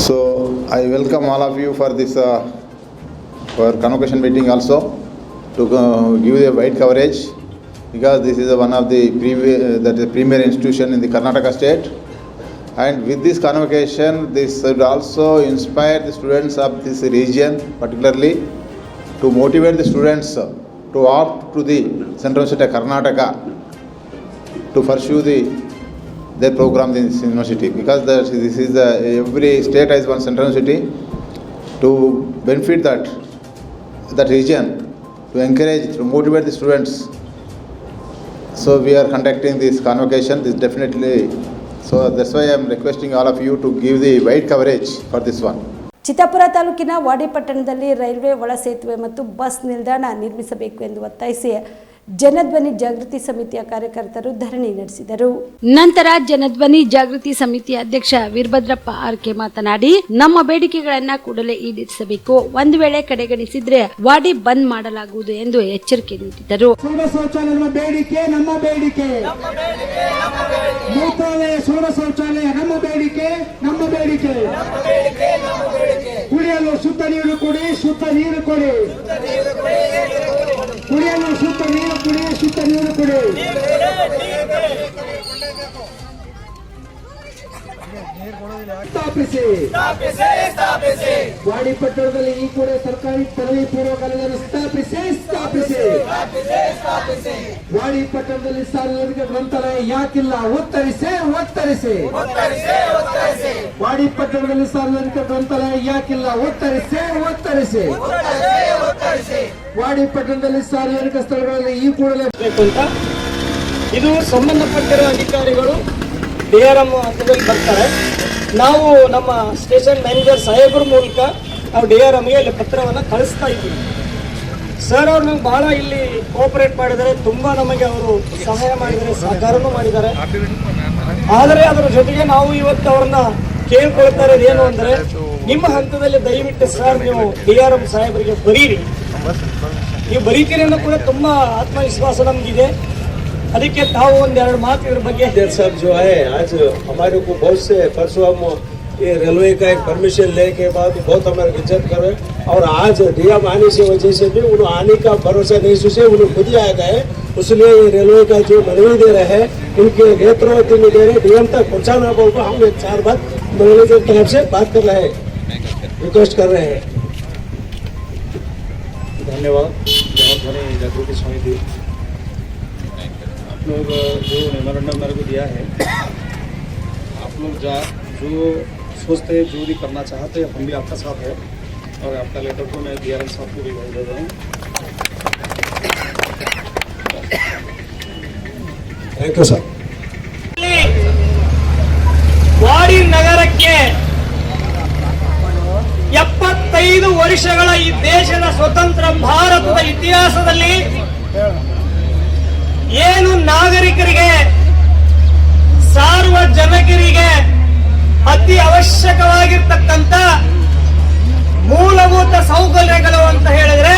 So I welcome all of you for this for convocation meeting also to give a wide coverage, because this is one of the premier institution in the Karnataka state. And with this convocation, this should also inspire the students of this region, particularly to motivate the students to opt to the Central University of Karnataka to pursue their program in this university, because this is every state has one Central University to benefit that region, to encourage, to motivate the students. So we are conducting this convocation. This definitely. So that's why I am requesting all of you to give the wide coverage for this one. Chittapur ತಾಲೂಕಿನ ವಾಡಿ ಪಟ್ಟಣದಲ್ಲಿ railway ಒಳ ಸೇತುವೆ ಮತ್ತು bus ನಿಲ್ದಾಣ ನಿರ್ಮಿಸಬೇಕು ಎಂದು ಒತ್ತಾಯಿಸಿ ಜನಧ್ವನಿ ಜಾಗೃತಿ ಸಮಿತಿಯ ಕಾರ್ಯಕರ್ತರು ಧರಣಿ ನಡೆಸಿದರು. ನಂತರ ಜನಧ್ವನಿ ಜಾಗೃತಿ ಸಮಿತಿಯ ಅಧ್ಯಕ್ಷ ವೀರಭದ್ರಪ್ಪ ಆರ್ಕೆ ಮಾತನಾಡಿ, ನಮ್ಮ ಬೇಡಿಕೆಗಳನ್ನ ಕೂಡಲೇ ಈಡೇರಿಸಬೇಕು, ಒಂದು ವೇಳೆ ಕಡೆಗಣಿಸಿದ್ರೆ ವಾಡಿ ಬಂದ್ ಮಾಡಲಾಗುವುದು ಎಂದು ಎಚ್ಚರಿಕೆ ನೀಡಿದರು. ಶೌಚಾಲಯದ ಬೇಡಿಕೆ ನಮ್ಮ ಬೇಡಿಕೆ, ಮೂತ್ರವಾಲಯ ಸೌರ ಶೌಚಾಲಯ ನಮ್ಮ ಬೇಡಿಕೆ, ಕುಡಿಯಲು ಶುದ್ಧ ನೀರು ಕೊಡಿ, ಕುಡಿಯಲು ಶುದ್ಧ ನೀರು ಕೊಡಿ. ಸ್ಥಾಪಿಸಿ ವಾಡಿ ಪಟ್ಟಣದಲ್ಲಿ ಈ ಕೂಡ ಸರ್ಕಾರಿ ಪದವಿ ಪೂರ್ವ ಕಾಲೇಜನ್ನು ಸ್ಥಾಪಿಸಿ. ವಾಡಿ ಪಟ್ಟಣದಲ್ಲಿ ಸಾರ್ವಜನಿಕ ಗ್ರಂಥಾಲಯ ಯಾಕಿಲ್ಲ, ಉತ್ತರಿಸಿ. ವಾಡಿ ಪಟ್ಟಣದಲ್ಲಿ ಸಾರ್ವಜನಿಕ ಗ್ರಂಥಾಲಯ ಯಾಕಿಲ್ಲ, ಉತ್ತರಿಸಿ. ವಾಡಿ ಪಟ್ಟಣದಲ್ಲಿ ಸಾರ್ವಜನಿಕ ಸ್ಥಳಗಳಲ್ಲಿ ಈ ಕೂಡಲೇ ಅಂತ ಇದು ಸಂಬಂಧಪಟ್ಟಿರುವ ಅಧಿಕಾರಿಗಳು DRM ಹಂತದಲ್ಲಿ ಬರ್ತಾರೆ. ನಾವು ನಮ್ಮ ಸ್ಟೇಷನ್ ಮ್ಯಾನೇಜರ್ ಸಾಹೇಬ್ರ ಮೂಲಕ ನಾವು DRMಗೆ ಇಲ್ಲಿ ಪತ್ರವನ್ನು ಕಳಿಸ್ತಾ ಇದ್ದೀವಿ. ಸರ್ ಅವ್ರು ನಮ್ಗೆ ಬಹಳ ಇಲ್ಲಿ ಕೋಆಪರೇಟ್ ಮಾಡಿದ್ದಾರೆ, ತುಂಬಾ ನಮಗೆ ಅವರು ಸಹಾಯ ಮಾಡಿದ್ದಾರೆ, ಸಹಕಾರನೂ ಮಾಡಿದ್ದಾರೆ. ಆದರೆ ಅದರ ಜೊತೆಗೆ ನಾವು ಇವತ್ತು ಅವ್ರನ್ನ ಕೇಳ್ಕೊಳ್ತಾ ಇರೋದು ಏನು ಅಂದ್ರೆ, ನಿಮ್ಮ ಹಂತದಲ್ಲಿ ದಯವಿಟ್ಟು ಸರ್ ನೀವು DRM ಸಾಹೇಬರಿಗೆ ಬರೀರಿ. ನೀವು ಬರೀತೀರಿ ಅನ್ನೋ ಕೂಡ ತುಂಬಾ ಆತ್ಮವಿಶ್ವಾಸ ನಮಗಿದೆ. ಅದಕ್ಕೆ ತಾವು ಒಂದೆರಡು ಮಾತು ಇದ್ರ ಬಗ್ಗೆ. साहब जो है आज हमारे को बहुत से परसों हम ये रेलवे का एक परमिशन लेने के बाद बहुत हमारे इज्जत कर रहे, और आज डीएम आने से वजह से भी उन्हें आने का भरोसा नहीं सुसे, उन्हें खुद ही आ गए. इसलिए रेलवे का जो मनवी दे रहे हैं उनके नेतृत्व में दे रहे डीएम तक पहुँचाना बोलकर हम एक 4 बात मैनेजर की तरफ से बात कर रहे हैं, रिक्वेस्ट कर रहे हैं. धन्यवाद जनध्वनि जागृति समिति. आप लोग जो मेमोरेंडम मेरे को दिया है, आप लोग जो सोचते हैं, जो भी करना चाहते हैं, हम भी आपका साथ है. और आपका लेटर को मैं DRM साहब को भी भेज दे रहा हूँ. Thank you sir. ವಾಡಿ ನಗರಕ್ಕೆ 75 ವರ್ಷಗಳ ಈ ದೇಶದ ಸ್ವತಂತ್ರ ಭಾರತದ ಇತಿಹಾಸದಲ್ಲಿ ಏನು ನಾಗರಿಕರಿಗೆ, ಸಾರ್ವಜನಿಕರಿಗೆ ಅತಿ ಅವಶ್ಯಕವಾಗಿರ್ತಕ್ಕಂಥ ಮೂಲಭೂತ ಸೌಕರ್ಯಗಳು ಅಂತ ಹೇಳಿದ್ರೆ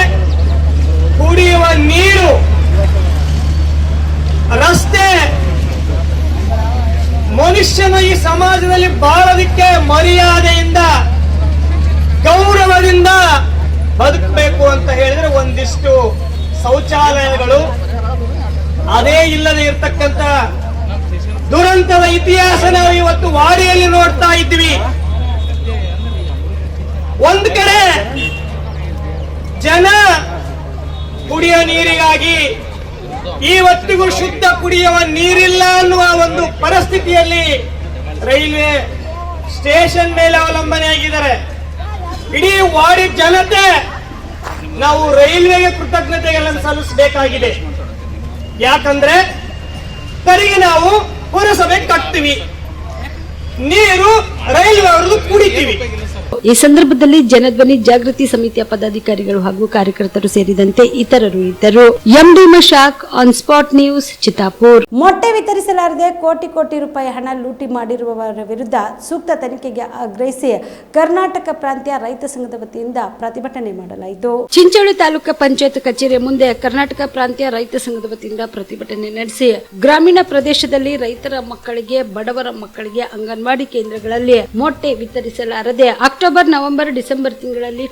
ಕುಡಿಯುವ ನೀರು, ರಸ್ತೆ, ಮನುಷ್ಯನ ಈ ಸಮಾಜದಲ್ಲಿ ಬಾಳೋದಕ್ಕೆ ಮರ್ಯಾದೆಯಿಂದ ಗೌರವದಿಂದ ಬದುಕಬೇಕು ಅಂತ ಹೇಳಿದ್ರೆ ಒಂದಿಷ್ಟು ಶೌಚಾಲಯಗಳು, ಅದೇ ಇಲ್ಲದೆ ಇರತಕ್ಕಂತ ದುರಂತದ ಇತಿಹಾಸ ನಾವು ಇವತ್ತು ವಾಡಿಯಲ್ಲಿ ನೋಡ್ತಾ ಇದ್ವಿ. ಒಂದ್ ಕಡೆ ಜನ ಕುಡಿಯೋ ನೀರಿಗಾಗಿ ಇವತ್ತಿಗೂ ಶುದ್ಧ ಕುಡಿಯುವ ನೀರಿಲ್ಲ ಅನ್ನುವ ಒಂದು ಪರಿಸ್ಥಿತಿಯಲ್ಲಿ ರೈಲ್ವೆ ಸ್ಟೇಷನ್ ಮೇಲೆ ಅವಲಂಬನೆಯಾಗಿದ್ದಾರೆ. ಇಡೀ ವಾಡಿ ಜನತೆ ನಾವು ರೈಲ್ವೆಗೆ ಕೃತಜ್ಞತೆಗಳನ್ನು ಸಲ್ಲಿಸಬೇಕಾಗಿದೆ. ಯಾಕಂದ್ರೆ ತೆರಿಗೆ ನಾವು ಪುರಸಭೆ ಕಟ್ತೀವಿ, ನೀರು ರೈಲ್ವೆ ಅವ್ರದ್ದು ಕುಡಿತೀವಿ. ಈ ಸಂದರ್ಭದಲ್ಲಿ ಜನಧ್ವನಿ ಜಾಗೃತಿ ಸಮಿತಿಯ ಪದಾಧಿಕಾರಿಗಳು ಹಾಗೂ ಕಾರ್ಯಕರ್ತರು ಸೇರಿದಂತೆ ಇತರರು ಇದ್ದರು. MD Mashak, on spot news, Chittapur. ಮೊಟ್ಟೆ ವಿತರಿಸಲಾರದೆ ಕೋಟಿ ರೂಪಾಯಿ ಹಣ ಲೂಟಿ ಮಾಡಿರುವವರ ವಿರುದ್ಧ ಸೂಕ್ತ ತನಿಖೆಗೆ ಆಗ್ರಹಿಸಿ ಕರ್ನಾಟಕ ಪ್ರಾಂತ್ಯ ರೈತ ಸಂಘದ ವತಿಯಿಂದ ಪ್ರತಿಭಟನೆ ಮಾಡಲಾಯಿತು. ಚಿಂಚೋಳಿ ತಾಲೂಕು ಪಂಚಾಯತ್ ಕಚೇರಿಯ ಮುಂದೆ ಕರ್ನಾಟಕ ಪ್ರಾಂತ್ಯ ರೈತ ಸಂಘದ ವತಿಯಿಂದ ಪ್ರತಿಭಟನೆ ನಡೆಸಿ ಗ್ರಾಮೀಣ ಪ್ರದೇಶದಲ್ಲಿ ರೈತರ ಮಕ್ಕಳಿಗೆ, ಬಡವರ ಮಕ್ಕಳಿಗೆ ಅಂಗನವಾಡಿ ಕೇಂದ್ರಗಳಲ್ಲಿ ಮೊಟ್ಟೆ ವಿತರಿಸಲಾರದೆ ಅಕ್ಟೋಬರ್, ನವೆಂಬರ್, ಡಿಸೆಂಬರ್ ತಿಂಗಳಲ್ಲಿ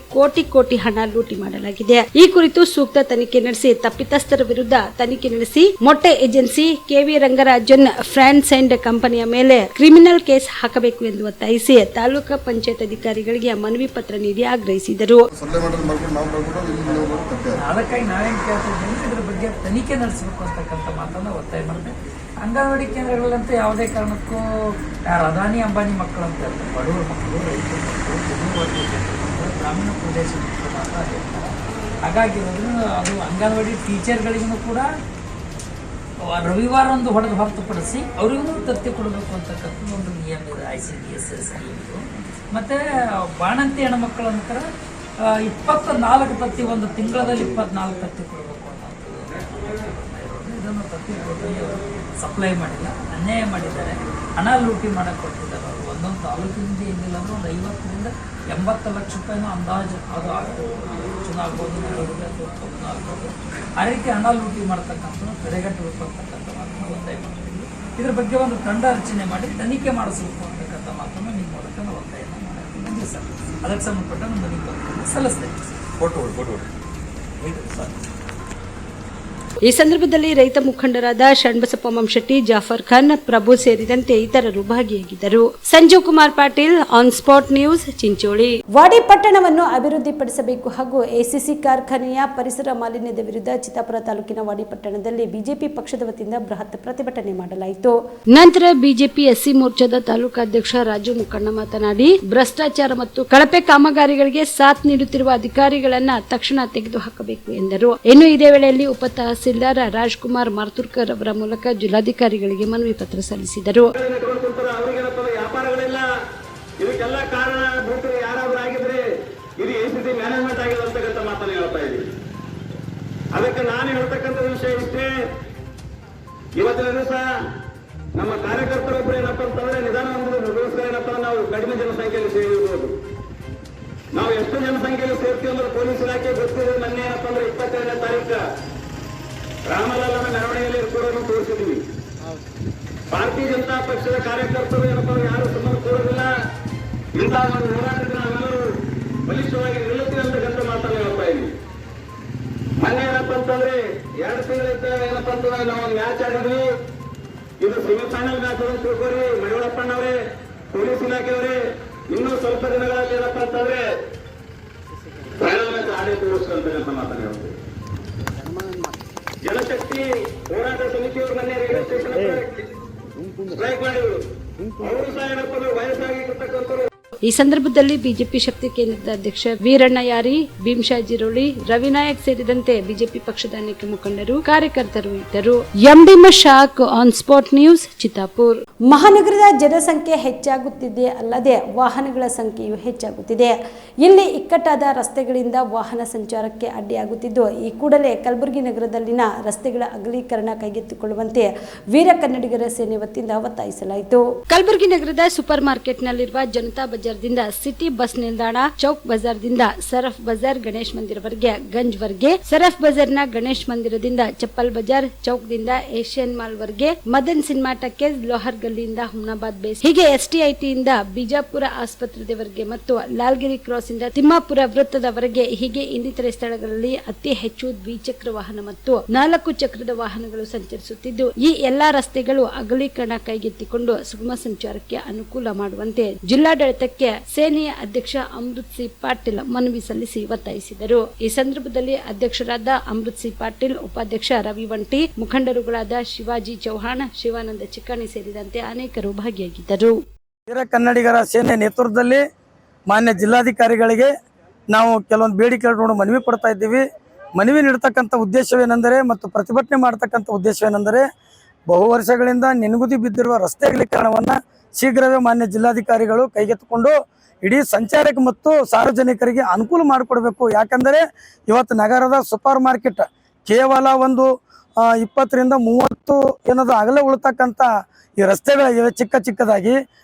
ಕೋಟಿ ಹಣ ಲೂಟಿ ಮಾಡಲಾಗಿದೆ. ಈ ಕುರಿತು ಸೂಕ್ತ ತನಿಖೆ ನಡೆಸಿ ತಪ್ಪಿತಸ್ಥರ ವಿರುದ್ಧ ತನಿಖೆ ನಡೆಸಿ ಮೊಟ್ಟೆ agency KV Rangarajan France and ಕಂಪನಿಯ ಮೇಲೆ ಕ್ರಿಮಿನಲ್ ಕೇಸ್ ಹಾಕಬೇಕು ಎಂದು ಒತ್ತಾಯಿಸಿ ತಾಲೂಕು ಪಂಚಾಯತ್ ಅಧಿಕಾರಿಗಳಿಗೆ ಮನವಿ ಪತ್ರ ನೀಡಿ ಆಗ್ರಹಿಸಿದರು. ಅದಕ್ಕಾಗಿ ನಾವೇನು ಕೇಳ್ತಿದ್ದೇವೆ, ಇದ್ರ ಬಗ್ಗೆ ತನಿಖೆ ನಡೆಸಬೇಕು ಅಂತಕ್ಕಂಥ ಮಾತನ್ನ ಒತ್ತಾಯ ಮಾಡಿದೆ. ಅಂಗನವಾಡಿ ಕೇಂದ್ರಗಳಂತೂ ಯಾವುದೇ ಕಾರಣಕ್ಕೂ ಯಾರು ಅದಾನಿ ಅಂಬಾನಿ ಮಕ್ಕಳು ಅಂತ ಹೇಳ್ತಾರೆ, ಬಡವರ ಮಕ್ಕಳು, ರೈತರ ಮಕ್ಕಳು, ಗ್ರಾಮೀಣ ಪ್ರದೇಶದ ಮಕ್ಕಳು ಮಾತ್ರ ಆಗಿರ್ತಾರೆ. ಹಾಗಾಗಿರೋದ್ರಿಂದ ಅದು ಅಂಗನವಾಡಿ ಟೀಚರ್ಗಳಿಗೂ ಕೂಡ ರವಿವಾರ ಒಂದು ಹೊರತುಪಡಿಸಿ ಅವರಿಗೂ ತತ್ತಿ ಕೊಡಬೇಕು ಅಂತಕ್ಕಂಥದ್ದು ಒಂದು ನಿಯಮ ಇದೆ ICDS ಮತ್ತು ಬಾಣಂತಿ ಹೆಣ್ಮಕ್ಳು ಅಂತಾರೆ 24 ತತ್ತಿ, ಒಂದು ತಿಂಗಳಲ್ಲಿ 24 ತತ್ತಿ ಕೊಡಬೇಕು ಅನ್ನೋದು. ಇದನ್ನು ತತ್ತಿ ಸಪ್ಲೈ ಮಾಡಿಲ್ಲ, ಅನ್ಯಾಯ ಮಾಡಿದ್ದಾರೆ, ಹಣ ಲೂಟಿ ಮಾಡಕ್ಕೆ ಕೊಟ್ಟಿದ್ದಾರೆ. ಅವರು ಒಂದೊಂದು ತಾಲೂಕಿನಿಂದ ಏನಿಲ್ಲ ಅಂದ್ರೆ ಒಂದು 50 ರಿಂದ 80 ಲಕ್ಷ ರೂಪಾಯಿನೂ ಅಂದಾಜು ಅದು ಆಗ್ಬೋದು, ಆಗ್ಬೋದು. ಆ ರೀತಿ ಹಣ ಲೂಟಿ ಮಾಡ್ತಕ್ಕಂಥ ತಡೆಗಟ್ಟಬೇಕು ಅಂತಕ್ಕಂಥ ಮಾತನ್ನು ಒತ್ತಾಯ ಮಾಡ್ತೀವಿ. ಇದ್ರ ಬಗ್ಗೆ ಒಂದು ತಂಡ ರಚನೆ ಮಾಡಿ ತನಿಖೆ ಮಾಡಿಸಬೇಕು ಅಂತಕ್ಕಂಥ ಮಾತನ್ನು ನಿಮ್ಮ ಮೂಲಕ ನಾವು ಒತ್ತಾಯನ ಮಾಡ್ತೀವಿ ಸರ್. ಅದಕ್ಕೆ ಸಂಬಂಧಪಟ್ಟ ನಮ್ಮ ಮನವಿ ಸಲ್ಲಿಸ್ತೇವೆ. ಈ ಸಂದರ್ಭದಲ್ಲಿ ರೈತ ಮುಖಂಡರಾದ ಶಣ್ಬಸಪ್ಪ ಮಂಶೆಟ್ಟಿ, ಜಾಫರ್ ಖಾನ್, ಪ್ರಭು ಸೇರಿದಂತೆ ಇತರರು ಭಾಗಿಯಾಗಿದ್ದರು. Sanjeev Kumar Patil, on spot news, Chincholi. Wadi ಪಟ್ಟಣವನ್ನು ಅಭಿವೃದ್ಧಿಪಡಿಸಬೇಕು ಹಾಗೂ ಎಸಿಸಿ ಕಾರ್ಖಾನೆಯ ಪರಿಸರ ಮಾಲಿನ್ಯದ ವಿರುದ್ಧ ಚಿತ್ತಾಪುರ ತಾಲೂಕಿನ ವಾಡಿ ಪಟ್ಟಣದಲ್ಲಿ ಬಿಜೆಪಿ ಪಕ್ಷದ ವತಿಯಿಂದ ಬೃಹತ್ ಪ್ರತಿಭಟನೆ ಮಾಡಲಾಯಿತು. ನಂತರ ಬಿಜೆಪಿ ಎಸ್ಸಿ ಮೋರ್ಚಾದ ತಾಲೂಕಾಧ್ಯಕ್ಷ ರಾಜು ಮುಖಣ್ಣ ಮಾತನಾಡಿ, ಭ್ರಷ್ಟಾಚಾರ ಮತ್ತು ಕಳಪೆ ಕಾಮಗಾರಿಗಳಿಗೆ ಸಾಥ್ ನೀಡುತ್ತಿರುವ ಅಧಿಕಾರಿಗಳನ್ನ ತಕ್ಷಣ ತೆಗೆದುಹಾಕಬೇಕು ಎಂದರು. ಇನ್ನು ಇದೇ ವೇಳೆಯಲ್ಲಿ ಉಪ ತಹಸೀಲ್ದಾರ್ ರಾಜ್ಕುಮಾರ್ ಮಾರ್ತುರ್ಕರ್ ಅವರ ಮೂಲಕ ಜಿಲ್ಲಾಧಿಕಾರಿಗಳಿಗೆ ಮನವಿ ಪತ್ರ ಸಲ್ಲಿಸಿದರು. ವ್ಯಾಪಾರಗಳಿಲ್ಲ, ಇದಕ್ಕೆಲ್ಲ ಕಾರಣ ಭೂತರು ಯಾರಾದ್ರೂ ಆಗಿದ್ರೆ ಇದು ಎಸಿಸಿ ಮ್ಯಾನೇಜ್ಮೆಂಟ್ ಆಗಿದೆ ಅಂತಕ್ಕಂಥ ಮಾತನ್ನು ಹೇಳ್ತಾ ಇದ್ದೀವಿ. ಅದಕ್ಕೆ ನಾನು ಹೇಳ್ತಕ್ಕಂಥ ವಿಷಯ ಇಷ್ಟೇ, ಇವತ್ತಿನ ದಿವಸ ನಮ್ಮ ಕಾರ್ಯಕರ್ತರೊಬ್ಬರು ಏನಪ್ಪ ಅಂತಂದ್ರೆ ನಿಧಾನ ಒಂದು ಏನಪ್ಪ ನಾವು ಕಡಿಮೆ ಜನಸಂಖ್ಯೆಯಲ್ಲಿ ಸೇರಿರ್ಬೋದು. ನಾವು ಎಷ್ಟು ಜನಸಂಖ್ಯೆಯಲ್ಲಿ ಸೇರ್ತೀವಿ ಅಂದ್ರೆ ಪೊಲೀಸ್ ಇಲಾಖೆ ಗೊತ್ತಿದೆ. ಮೊನ್ನೆ ಏನಪ್ಪ ಅಂದ್ರೆ 22ನೇ ತಾರೀಕು ರಾಮಲಲ್ಲನ ಮೆರವಣಿಗೆಯಲ್ಲಿ ಇರ್ಕೊಡೋದು ತೋರಿಸಿದ್ವಿ. ಭಾರತೀಯ ಜನತಾ ಪಕ್ಷದ ಕಾರ್ಯಕರ್ತರು ಏನಪ್ಪ ಯಾರು ಸುಮ್ಮನೆ ಕೂರೋದಿಲ್ಲ, ಇಂತಹ ಒಂದು ಹೋರಾಟಕ್ಕೆ ನಾವೆಲ್ಲರೂ ಬಲಿಷ್ಠವಾಗಿ ನಿಲ್ಲುತ್ತೀವಿ ಅಂತಕ್ಕಂಥ ಮಾತನ್ನು ಹೇಳ್ತಾ ಇದ್ವಿ. ಮೊನ್ನೆ ಏನಪ್ಪ ಅಂತಂದ್ರೆ 2 ತಿಂಗಳಿಂದ ಏನಪ್ಪ ಅಂತಂದ್ರೆ ನಾವು ಒಂದು ಮ್ಯಾಚ್ ಆಡಿದ್ವಿ. ಇದು ಸೆಮಿಫೈನಲ್ ಮ್ಯಾಚ್ ಅಂತ ತಿಳ್ಕೊರಿ. ಮಡಿವಳಪ್ಪಣ್ಣವರೇ, ಪೊಲೀಸ್ ಇಲಾಖೆಯವರೇ, ಇನ್ನೂ ಸ್ವಲ್ಪ ದಿನಗಳಲ್ಲಿ ಏನಪ್ಪ ಅಂತಂದ್ರೆ ಫೈನಲ್ ಮ್ಯಾಚ್ ಆಡಿ ತೋರಿಸ್ತಕ್ಕಂಥ ಮಾತನ್ನು ಹೇಳ್ತೀವಿ. ಜನಶಕ್ತಿ ಹೋರಾಟ ಸಮಿತಿಯವರು ಮೊನ್ನೆ ರೈಲ್ವೆ ಸ್ಟೇಷನ್ ಸ್ಟ್ರೈಕ್ ಮಾಡಿದ್ರು. ಅವರು ಸಹ ಏನಪ್ಪ ವಯಸ್ಸಾಗಿರ್ತಕ್ಕಂಥವ್ರು. ಈ ಸಂದರ್ಭದಲ್ಲಿ ಬಿಜೆಪಿ ಶಕ್ತಿ ಕೇಂದ್ರದ ಅಧ್ಯಕ್ಷ ವೀರಣ್ಣ ಯಾರಿ, ಭೀಮಶಾ ಜಿರೋಳಿ, ರವಿನಾಯಕ್ ಸೇರಿದಂತೆ ಬಿಜೆಪಿ ಪಕ್ಷದ ಅನೇಕ ಮುಖಂಡರು, ಕಾರ್ಯಕರ್ತರು ಇದ್ದರು. MD Mashak, on spot news, Chittapur. ಮಹಾನಗರದ ಜನಸಂಖ್ಯೆ ಹೆಚ್ಚಾಗುತ್ತಿದೆ ಅಲ್ಲದೆ ವಾಹನಗಳ ಸಂಖ್ಯೆಯೂ ಹೆಚ್ಚಾಗುತ್ತಿದೆ. ಇಲ್ಲಿ ಇಕ್ಕಟ್ಟಾದ ರಸ್ತೆಗಳಿಂದ ವಾಹನ ಸಂಚಾರಕ್ಕೆ ಅಡ್ಡಿಯಾಗುತ್ತಿದ್ದು, ಈ ಕೂಡಲೇ ಕಲಬುರಗಿ ನಗರದಲ್ಲಿನ ರಸ್ತೆಗಳ ಅಗಲೀಕರಣ ಕೈಗೆತ್ತಿಕೊಳ್ಳುವಂತೆ ವೀರ ಕನ್ನಡಿಗರ ಸೇನೆ ವತಿಯಿಂದ ಒತ್ತಾಯಿಸಲಾಯಿತು. ಕಲಬುರಗಿ ನಗರದ ಸೂಪರ್ ಮಾರ್ಕೆಟ್ನಲ್ಲಿರುವ ಜನತಾ ಬಜಾರ್ದಿಂದ ಸಿಟಿ ಬಸ್ ನಿಲ್ದಾಣ, ಚೌಕ್ ಬಜಾರ್ದಿಂದ ಸರಫ್ ಬಜಾರ್, ಗಣೇಶ್ ಮಂದಿರವರೆಗೆ, ಗಂಜ್ವರೆಗೆ, ಸರಫ್ ಬಜಾರ್ನ ಗಣೇಶ್ ಮಂದಿರದಿಂದ ಚಪ್ಪಲ್ ಬಜಾರ್, ಚೌಕ್ದಿಂದ ಏಷ್ಯನ್ ಮಾಲ್ ವರೆಗೆ, ಮದನ್ ಸಿನಿಮಾ ಟಕ್ಕೇಜ್, ಲೋಹರ್ ಗಲ್ಲಿಯಿಂದ ಹುಮ್ನಾಬಾದ್ ಬೇಸ್, ಹೀಗೆ ಎಸ್ಟಿಐಟಿಯಿಂದ ಬಿಜಾಪುರ ಆಸ್ಪತ್ರೆಯವರೆಗೆ ಮತ್ತು ಲಾಲ್ಗಿರಿ ಕ್ರಾಸ್ ಇಂದ ತಿಮ್ಮಾಪುರ ವೃತ್ತದವರೆಗೆ, ಹೀಗೆ ಇನ್ನಿತರೆ ಸ್ಥಳಗಳಲ್ಲಿ ಅತಿ ಹೆಚ್ಚು ದ್ವಿಚಕ್ರ ವಾಹನ ಮತ್ತು 4 ಚಕ್ರದ ವಾಹನಗಳು ಸಂಚರಿಸುತ್ತಿದ್ದು, ಈ ಎಲ್ಲಾ ರಸ್ತೆಗಳು ಅಗಲೀಕರಣ ಕೈಗೆತ್ತಿಕೊಂಡು ಸುಗಮ ಸಂಚಾರಕ್ಕೆ ಅನುಕೂಲ ಮಾಡುವಂತೆ ಜಿಲ್ಲಾಡಳಿತ ಸೇನೆಯ ಅಧ್ಯಕ್ಷ ಅಮೃತ್ ಸಿ ಪಾಟೀಲ್ ಮನವಿ ಸಲ್ಲಿಸಿ ಒತ್ತಾಯಿಸಿದರು. ಈ ಸಂದರ್ಭದಲ್ಲಿ ಅಧ್ಯಕ್ಷರಾದ ಅಮೃತ್ ಸಿ ಪಾಟೀಲ್, ಉಪಾಧ್ಯಕ್ಷ ರವಿ ವಂಟಿ, ಮುಖಂಡರುಗಳಾದ ಶಿವಾಜಿ ಚೌಹಾಣ್, ಶಿವಾನಂದ ಚಿಕ್ಕಾಣಿ ಸೇರಿದಂತೆ ಅನೇಕರು ಭಾಗಿಯಾಗಿದ್ದರು. ವೀರ ಕನ್ನಡಿಗರ ಸೇನೆ ನೇತೃತ್ವದಲ್ಲಿ ಮಾನ್ಯ ಜಿಲ್ಲಾಧಿಕಾರಿಗಳಿಗೆ ನಾವು ಕೆಲವೊಂದು ಬೇಡಿಕೆಗಳನ್ನು ಮನವಿ ಪಡ್ತಾ ಇದ್ದೀವಿ. ಮನವಿ ನೀಡತಕ್ಕಂಥ ಉದ್ದೇಶವೇನೆಂದರೆ ಮತ್ತು ಪ್ರತಿಭಟನೆ ಮಾಡತಕ್ಕಂಥ ಉದ್ದೇಶವೇನೆಂದರೆ ಬಹು ವರ್ಷಗಳಿಂದ ನೆನಗುದಿ ಬಿದ್ದಿರುವ ರಸ್ತೆ ಅಗಲೀಕರಣವನ್ನು ಶೀಘ್ರವೇ ಮಾನ್ಯ ಜಿಲ್ಲಾಧಿಕಾರಿಗಳು ಕೈಗೆತ್ತಿಕೊಂಡು ಇಡೀ ಸಂಚಾರಕ್ಕೆ ಮತ್ತು ಸಾರ್ವಜನಿಕರಿಗೆ ಅನುಕೂಲ ಮಾಡಿಕೊಡ್ಬೇಕು. ಯಾಕಂದರೆ ಇವತ್ತು ನಗರದ ಸೂಪರ್ ಮಾರ್ಕೆಟ್ ಕೇವಲ ಒಂದು 20-30 ಏನದು ಅಗಲ ಉಳ್ತಕ್ಕಂಥ ಈ ರಸ್ತೆಗಳಿವೆ ಚಿಕ್ಕದಾಗಿ.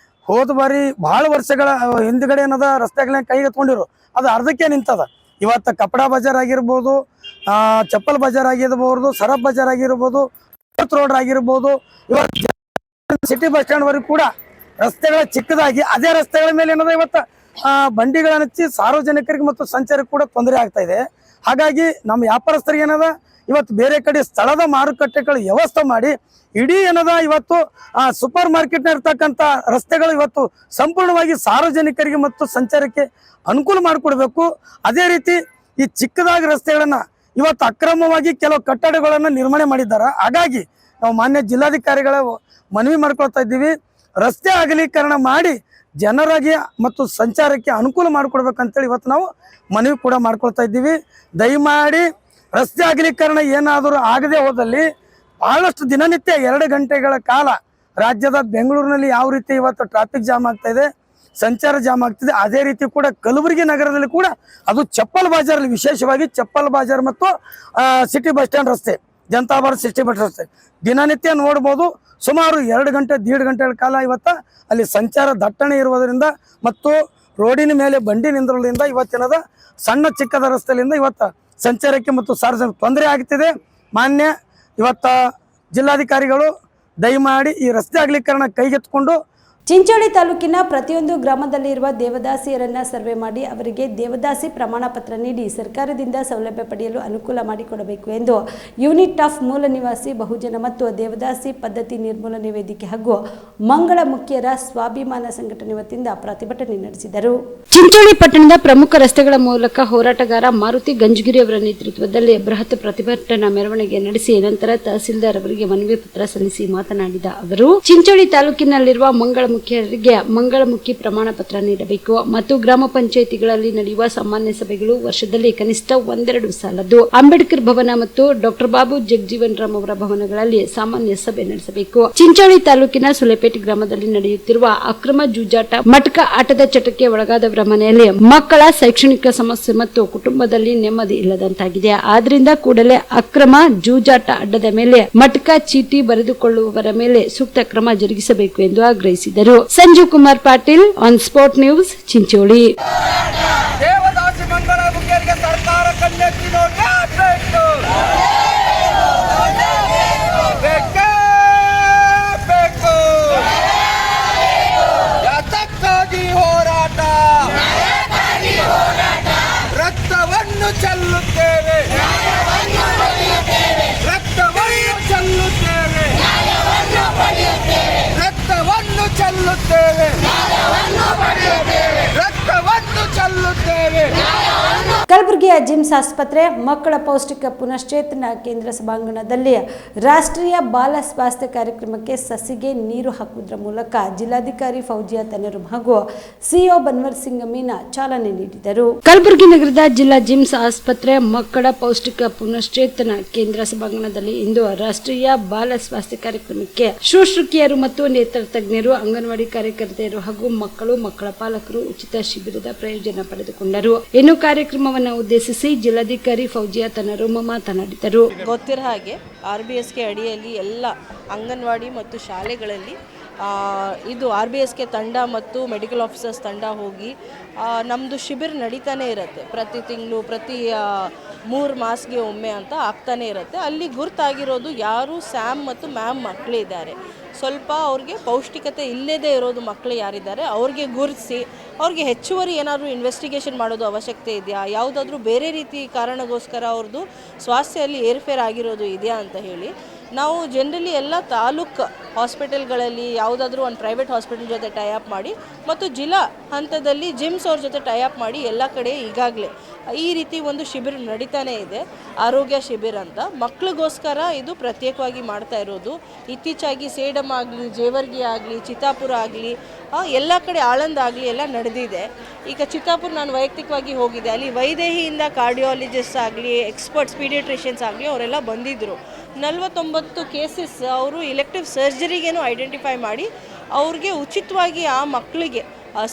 ಹೋದ ಬಾರಿ ಭಾಳ ವರ್ಷಗಳ ಹಿಂದ್ಗಡೆ ಏನದ ರಸ್ತೆಗಳನ್ನ ಕೈಗೆತ್ಕೊಂಡಿರು, ಅದು ಅರ್ಧಕ್ಕೆ ನಿಂತದ. ಇವತ್ತು ಕಪಡಾ ಬಜಾರ್ ಆಗಿರ್ಬೋದು, ಚಪ್ಪಲ್ ಬಜಾರ್ ಆಗಿರ್ಬೋದು, ಸರಬ್ ಬಜಾರ್ ಆಗಿರ್ಬೋದು, ರೋಡ್ ಆಗಿರ್ಬೋದು, ಇವತ್ತು ಸಿಟಿ ಬಸ್ ಸ್ಟ್ಯಾಂಡ್ ವರೆಗೂ ಕೂಡ ರಸ್ತೆಗಳ ಚಿಕ್ಕದಾಗಿ ಅದೇ ರಸ್ತೆಗಳ ಮೇಲೆ ಏನದ ಇವತ್ತು ಬಂಡಿಗಳನ್ನು ಹಚ್ಚಿ ಸಾರ್ವಜನಿಕರಿಗೆ ಮತ್ತು ಸಂಚಾರಕ್ಕೆ ಕೂಡ ತೊಂದರೆ ಆಗ್ತಾ ಇದೆ. ಹಾಗಾಗಿ ನಮ್ಮ ವ್ಯಾಪಾರಸ್ಥರಿಗೆ ಏನದ ಇವತ್ತು ಬೇರೆ ಕಡೆ ಸ್ಥಳದ ಮಾರುಕಟ್ಟೆಗಳ ವ್ಯವಸ್ಥೆ ಮಾಡಿ ಇಡೀ ಏನದ ಇವತ್ತು ಸೂಪರ್ ಮಾರ್ಕೆಟ್ನ ಇರ್ತಕ್ಕಂಥ ರಸ್ತೆಗಳು ಇವತ್ತು ಸಂಪೂರ್ಣವಾಗಿ ಸಾರ್ವಜನಿಕರಿಗೆ ಮತ್ತು ಸಂಚಾರಕ್ಕೆ ಅನುಕೂಲ ಮಾಡಿಕೊಡ್ಬೇಕು. ಅದೇ ರೀತಿ ಈ ಚಿಕ್ಕದಾಗಿ ರಸ್ತೆಗಳನ್ನ ಇವತ್ತು ಅಕ್ರಮವಾಗಿ ಕೆಲವು ಕಟ್ಟಡಗಳನ್ನು ನಿರ್ಮಾಣ ಮಾಡಿದ್ದಾರೆ. ಹಾಗಾಗಿ ನಾವು ಮಾನ್ಯ ಜಿಲ್ಲಾಧಿಕಾರಿಗಳ ಮನವಿ ಮಾಡ್ಕೊಳ್ತಾ ಇದ್ದೀವಿ, ರಸ್ತೆ ಅಗಲೀಕರಣ ಮಾಡಿ ಜನರಿಗೆ ಮತ್ತು ಸಂಚಾರಕ್ಕೆ ಅನುಕೂಲ ಮಾಡಿಕೊಡ್ಬೇಕಂತೇಳಿ ಇವತ್ತು ನಾವು ಮನವಿ ಕೂಡ ಮಾಡ್ಕೊಳ್ತಾ ಇದ್ದೀವಿ. ದಯಮಾಡಿ ರಸ್ತೆ ಅಗಲೀಕರಣ ಏನಾದರೂ ಆಗದೆ ಹೋದಲ್ಲಿ ಬಹಳಷ್ಟು ದಿನನಿತ್ಯ 2 ಗಂಟೆಗಳ ಕಾಲ ರಾಜ್ಯದ ಬೆಂಗಳೂರಿನಲ್ಲಿ ಯಾವ ರೀತಿ ಇವತ್ತು ಟ್ರಾಫಿಕ್ ಜಾಮ್ ಆಗ್ತಾ ಇದೆ, ಸಂಚಾರ ಜಾಮ್ ಆಗ್ತಿದೆ, ಅದೇ ರೀತಿ ಕೂಡ ಕಲಬುರಗಿ ನಗರದಲ್ಲಿ ಕೂಡ ಅದು ಚಪ್ಪಲ್ ಬಾಜಾರ್, ವಿಶೇಷವಾಗಿ ಚಪ್ಪಲ್ ಬಾಜಾರ್ ಮತ್ತು ಸಿಟಿ ಬಸ್ ಸ್ಟ್ಯಾಂಡ್ ರಸ್ತೆ, ಜನತಾ ಬಾರ್ ಸಿಟಿ ಬಸ್ ರಸ್ತೆ ದಿನನಿತ್ಯ ನೋಡ್ಬೋದು. ಸುಮಾರು 2 ಗಂಟೆ 1.5 ಗಂಟೆಗಳ ಕಾಲ ಇವತ್ತು ಅಲ್ಲಿ ಸಂಚಾರ ದಟ್ಟಣೆ ಇರುವುದರಿಂದ ಮತ್ತು ರೋಡಿನ ಮೇಲೆ ಬಂಡಿ ನಿಂದ್ರೋದ್ರಿಂದ ಇವತ್ತಿನದ ಸಣ್ಣ ಚಿಕ್ಕದ ರಸ್ತೆಯಿಂದ ಇವತ್ತು ಸಂಚಾರಕ್ಕೆ ಮತ್ತು ಸಾರ್ವಜನಿಕ ತೊಂದರೆ ಆಗ್ತಿದೆ. ಮಾನ್ಯ ಇವತ್ತು ಜಿಲ್ಲಾಧಿಕಾರಿಗಳು ದಯಮಾಡಿ ಈ ರಸ್ತೆ ಅಗಲೀಕರಣ ಕೈಗೆತ್ತಿಕೊಂಡು ಚಿಂಚೋಳಿ ತಾಲೂಕಿನ ಪ್ರತಿಯೊಂದು ಗ್ರಾಮದಲ್ಲಿರುವ ದೇವದಾಸಿಯರನ್ನ ಸರ್ವೆ ಮಾಡಿ ಅವರಿಗೆ ದೇವದಾಸಿ ಪ್ರಮಾಣ ಪತ್ರ ನೀಡಿ ಸರ್ಕಾರದಿಂದ ಸೌಲಭ್ಯ ಪಡೆಯಲು ಅನುಕೂಲ ಮಾಡಿಕೊಡಬೇಕು ಎಂದು ಯೂನಿಟ್ ಆಫ್ ಮೂಲ ನಿವಾಸಿ ಬಹುಜನ ಮತ್ತು ದೇವದಾಸಿ ಪದ್ಧತಿ ನಿರ್ಮೂಲನೆ ವೇದಿಕೆ ಹಾಗೂ ಮಂಗಳ ಮುಖ್ಯರ ಸ್ವಾಭಿಮಾನ ಸಂಘಟನೆ ವತಿಯಿಂದ ಪ್ರತಿಭಟನೆ ನಡೆಸಿದರು. ಚಿಂಚೋಳಿ ಪಟ್ಟಣದ ಪ್ರಮುಖ ರಸ್ತೆಗಳ ಮೂಲಕ ಹೋರಾಟಗಾರ ಮಾರುತಿ ಗಂಜಗಿರಿ ಅವರ ನೇತೃತ್ವದಲ್ಲಿ ಬೃಹತ್ ಪ್ರತಿಭಟನಾ ಮೆರವಣಿಗೆ ನಡೆಸಿ ನಂತರ ತಹಸೀಲ್ದಾರ್ ಅವರಿಗೆ ಮನವಿ ಪತ್ರ ಸಲ್ಲಿಸಿ ಮಾತನಾಡಿದ ಅವರು, ಚಿಂಚೋಳಿ ತಾಲೂಕಿನಲ್ಲಿರುವ ಮಂಗಳ ಮುಖ್ಯರಿಗೆ ಮಂಗಳಮುಖಿ ಪ್ರಮಾಣ ಪತ್ರ ನೀಡಬೇಕು ಮತ್ತು ಗ್ರಾಮ ಪಂಚಾಯಿತಿಗಳಲ್ಲಿ ನಡೆಯುವ ಸಾಮಾನ್ಯ ಸಭೆಗಳು ವರ್ಷದಲ್ಲಿ ಕನಿಷ್ಠ 1-2 ಸಾಲದ್ದು ಅಂಬೇಡ್ಕರ್ ಭವನ ಮತ್ತು ಡಾಕ್ಟರ್ ಬಾಬು ಜಗಜೀವನ್ ರಾಮ್ ಅವರ ಭವನಗಳಲ್ಲಿ ಸಾಮಾನ್ಯ ಸಭೆ ನಡೆಸಬೇಕು. ಚಿಂಚೋಳಿ ತಾಲೂಕಿನ ಸುಲೆಪೇಟೆ ಗ್ರಾಮದಲ್ಲಿ ನಡೆಯುತ್ತಿರುವ ಅಕ್ರಮ ಜೂಜಾಟ, ಮಟಕ ಆಟದ ಚಟಕ್ಕೆ ಒಳಗಾದವರ ಮನೆಯಲ್ಲಿ ಮಕ್ಕಳ ಶೈಕ್ಷಣಿಕ ಸಮಸ್ಯೆ ಮತ್ತು ಕುಟುಂಬದಲ್ಲಿ ನೆಮ್ಮದಿ ಇಲ್ಲದಂತಾಗಿದೆ. ಆದ್ರಿಂದ ಕೂಡಲೇ ಅಕ್ರಮ ಜೂಜಾಟ ಅಡ್ಡದ ಮೇಲೆ ಮಟಕ ಚೀಟಿ ಬರೆದುಕೊಳ್ಳುವವರ ಮೇಲೆ ಸೂಕ್ತ ಕ್ರಮ ಜರುಗಿಸಬೇಕು ಎಂದು ಆಗ್ರಹಿಸಿದರು. Sanjeev Kumar Patil, on spot news, Chincholi. ದೇವದಾಸಿ ಮಂಗಳ ಮುಖ್ಯರಿಗೆ ಸರ್ಕಾರ ಕಣ್ಣೆತ್ತಿ ನೋಡಬೇಕು. ಯಾತಕ್ಕಾಗಿ ಹೋರಾಟ, ರಕ್ತವನ್ನು ಚೆಲ್ಲುತ್ತೇವೆ, ರಕ್ತವನ್ನು ಚೆಲ್ಲುತ್ತೇವೆ, ರಕ್ತವನ್ನು ಚೆಲ್ಲುತ್ತೇವೆ, ರಕ್ತವನ್ನು ಚೆಲ್ಲುತ್ತೇವೆ. ಕಲಬುರಗಿಯ ಜಿಮ್ಸ್ ಆಸ್ಪತ್ರೆ ಮಕ್ಕಳ ಪೌಷ್ಟಿಕ ಪುನಶ್ಚೇತನ ಕೇಂದ್ರ ಸಭಾಂಗಣದಲ್ಲಿ ರಾಷ್ಟ್ರೀಯ ಬಾಲ ಸ್ವಾಸ್ಥ್ಯ ಕಾರ್ಯಕ್ರಮಕ್ಕೆ ಸಸಿಗೆ ನೀರು ಹಾಕುವುದರ ಮೂಲಕ ಜಿಲ್ಲಾಧಿಕಾರಿ ಫೌಜಿಯಾ ತನರುಮ್ ಹಾಗೂ ಸಿಇಒ ಬನ್ವರ್ ಸಿಂಗ್ ಮೀನಾ ಚಾಲನೆ ನೀಡಿದರು. ಕಲಬುರಗಿ ನಗರದ ಜಿಲ್ಲಾ ಜಿಮ್ಸ್ ಆಸ್ಪತ್ರೆ ಮಕ್ಕಳ ಪೌಷ್ಟಿಕ ಪುನಶ್ಚೇತನ ಕೇಂದ್ರ ಸಭಾಂಗಣದಲ್ಲಿ ಇಂದು ರಾಷ್ಟ್ರೀಯ ಬಾಲ ಸ್ವಾಸ್ಥ್ಯ ಕಾರ್ಯಕ್ರಮಕ್ಕೆ ಶುಶ್ರೂಷಕಿಯರು ಮತ್ತು ನೇತ್ರ ತಜ್ಞರು, ಅಂಗನವಾಡಿ ಕಾರ್ಯಕರ್ತೆಯರು ಹಾಗೂ ಮಕ್ಕಳು, ಮಕ್ಕಳ ಪಾಲಕರು ಉಚಿತ ಶಿಬಿರದ ಪ್ರಯೋಜನ ಪಡೆದುಕೊಂಡರು. ಇನ್ನು ಕಾರ್ಯಕ್ರಮವನ್ನು ಉದ್ದೇಶಿಸಿ ಜಿಲ್ಲಾಧಿಕಾರಿ ಫೌಜಿಯಾ ತನರುಮ್ ಮಾತನಾಡಿದರು. ಗೊತ್ತಿರೋ ಹಾಗೆ RBSK ಅಡಿಯಲ್ಲಿ ಎಲ್ಲ ಅಂಗನವಾಡಿ ಮತ್ತು ಶಾಲೆಗಳಲ್ಲಿ ಇದು RBSK ತಂಡ ಮತ್ತು ಮೆಡಿಕಲ್ ಆಫೀಸರ್ಸ್ ತಂಡ ಹೋಗಿ ನಮ್ಮದು ಶಿಬಿರ ನಡೀತಾನೆ ಇರುತ್ತೆ. ಪ್ರತಿ ತಿಂಗಳು, ಪ್ರತಿ 3 ಮಾಸಕ್ಕೆ ಒಮ್ಮೆ ಅಂತ ಆಗ್ತಾನೆ ಇರುತ್ತೆ. ಅಲ್ಲಿ ಗುರ್ತಾಗಿರೋದು ಯಾರು ಸ್ಯಾಮ್ ಮತ್ತು ಮ್ಯಾಮ್ ಮಕ್ಕಳಿದ್ದಾರೆ, ಸ್ವಲ್ಪ ಅವ್ರಿಗೆ ಪೌಷ್ಟಿಕತೆ ಇಲ್ಲದೇ ಇರೋದು ಮಕ್ಕಳು ಯಾರಿದ್ದಾರೆ ಅವ್ರಿಗೆ ಗುರುತಿಸಿ ಅವ್ರಿಗೆ ಹೆಚ್ಚುವರಿ ಏನಾದರೂ ಇನ್ವೆಸ್ಟಿಗೇಷನ್ ಮಾಡೋದು ಅವಶ್ಯಕತೆ ಇದೆಯಾ, ಯಾವುದಾದ್ರೂ ಬೇರೆ ರೀತಿ ಕಾರಣಕ್ಕೋಸ್ಕರ ಅವ್ರದ್ದು ಸ್ವಾಸ್ಥ್ಯದಲ್ಲಿ ಏರ್ಫೇರ್ ಆಗಿರೋದು ಇದೆಯಾ ಅಂತ ಹೇಳಿ ನಾವು ಜನರಲಿ ಎಲ್ಲ ತಾಲೂಕು ಹಾಸ್ಪಿಟಲ್ಗಳಲ್ಲಿ ಯಾವುದಾದ್ರೂ ಒಂದು ಪ್ರೈವೇಟ್ ಹಾಸ್ಪಿಟಲ್ ಜೊತೆ ಟೈಅಪ್ ಮಾಡಿ ಮತ್ತು ಜಿಲ್ಲಾ ಹಂತದಲ್ಲಿ ಜಿಮ್ಸ್ ಅವ್ರ ಜೊತೆ ಟೈಅಪ್ ಮಾಡಿ ಎಲ್ಲ ಕಡೆ ಈಗಾಗಲೇ ಈ ರೀತಿ ಒಂದು ಶಿಬಿರ ನಡೀತಾನೆ ಇದೆ. ಆರೋಗ್ಯ ಶಿಬಿರ ಅಂತ ಮಕ್ಕಳಿಗೋಸ್ಕರ ಇದು ಪ್ರತ್ಯೇಕವಾಗಿ ಮಾಡ್ತಾ ಇರೋದು. ಇತ್ತೀಚೆಗೆ ಸೇಡಮ್ ಆಗಲಿ, ಜೇವರ್ಗಿ ಆಗಲಿ, ಚಿತ್ತಾಪುರ ಆಗಲಿ, ಎಲ್ಲ ಕಡೆ ಆಳಂದ ಆಗಲಿ ಎಲ್ಲ ನಡೆದಿದೆ. ಈಗ ಚಿತ್ತಾಪುರ ನಾನು ವೈಯಕ್ತಿಕವಾಗಿ ಹೋಗಿದ್ದೆ, ಅಲ್ಲಿ ವೈದೇಹಿಯಿಂದ ಕಾರ್ಡಿಯಾಲಜಿಸ್ಟ್ ಆಗಲಿ, ಎಕ್ಸ್ಪರ್ಟ್ಸ್ ಪೀಡಿಯಾಟ್ರಿಷಿಯನ್ಸ್ ಆಗಲಿ ಅವರೆಲ್ಲ ಬಂದಿದ್ದರು. 49 ಕೇಸಸ್ ಅವರು ಇಲೆಕ್ಟಿವ್ ಸರ್ಜರಿಗೇನು ಐಡೆಂಟಿಫೈ ಮಾಡಿ ಅವ್ರಿಗೆ ಉಚಿತವಾಗಿ ಆ ಮಕ್ಕಳಿಗೆ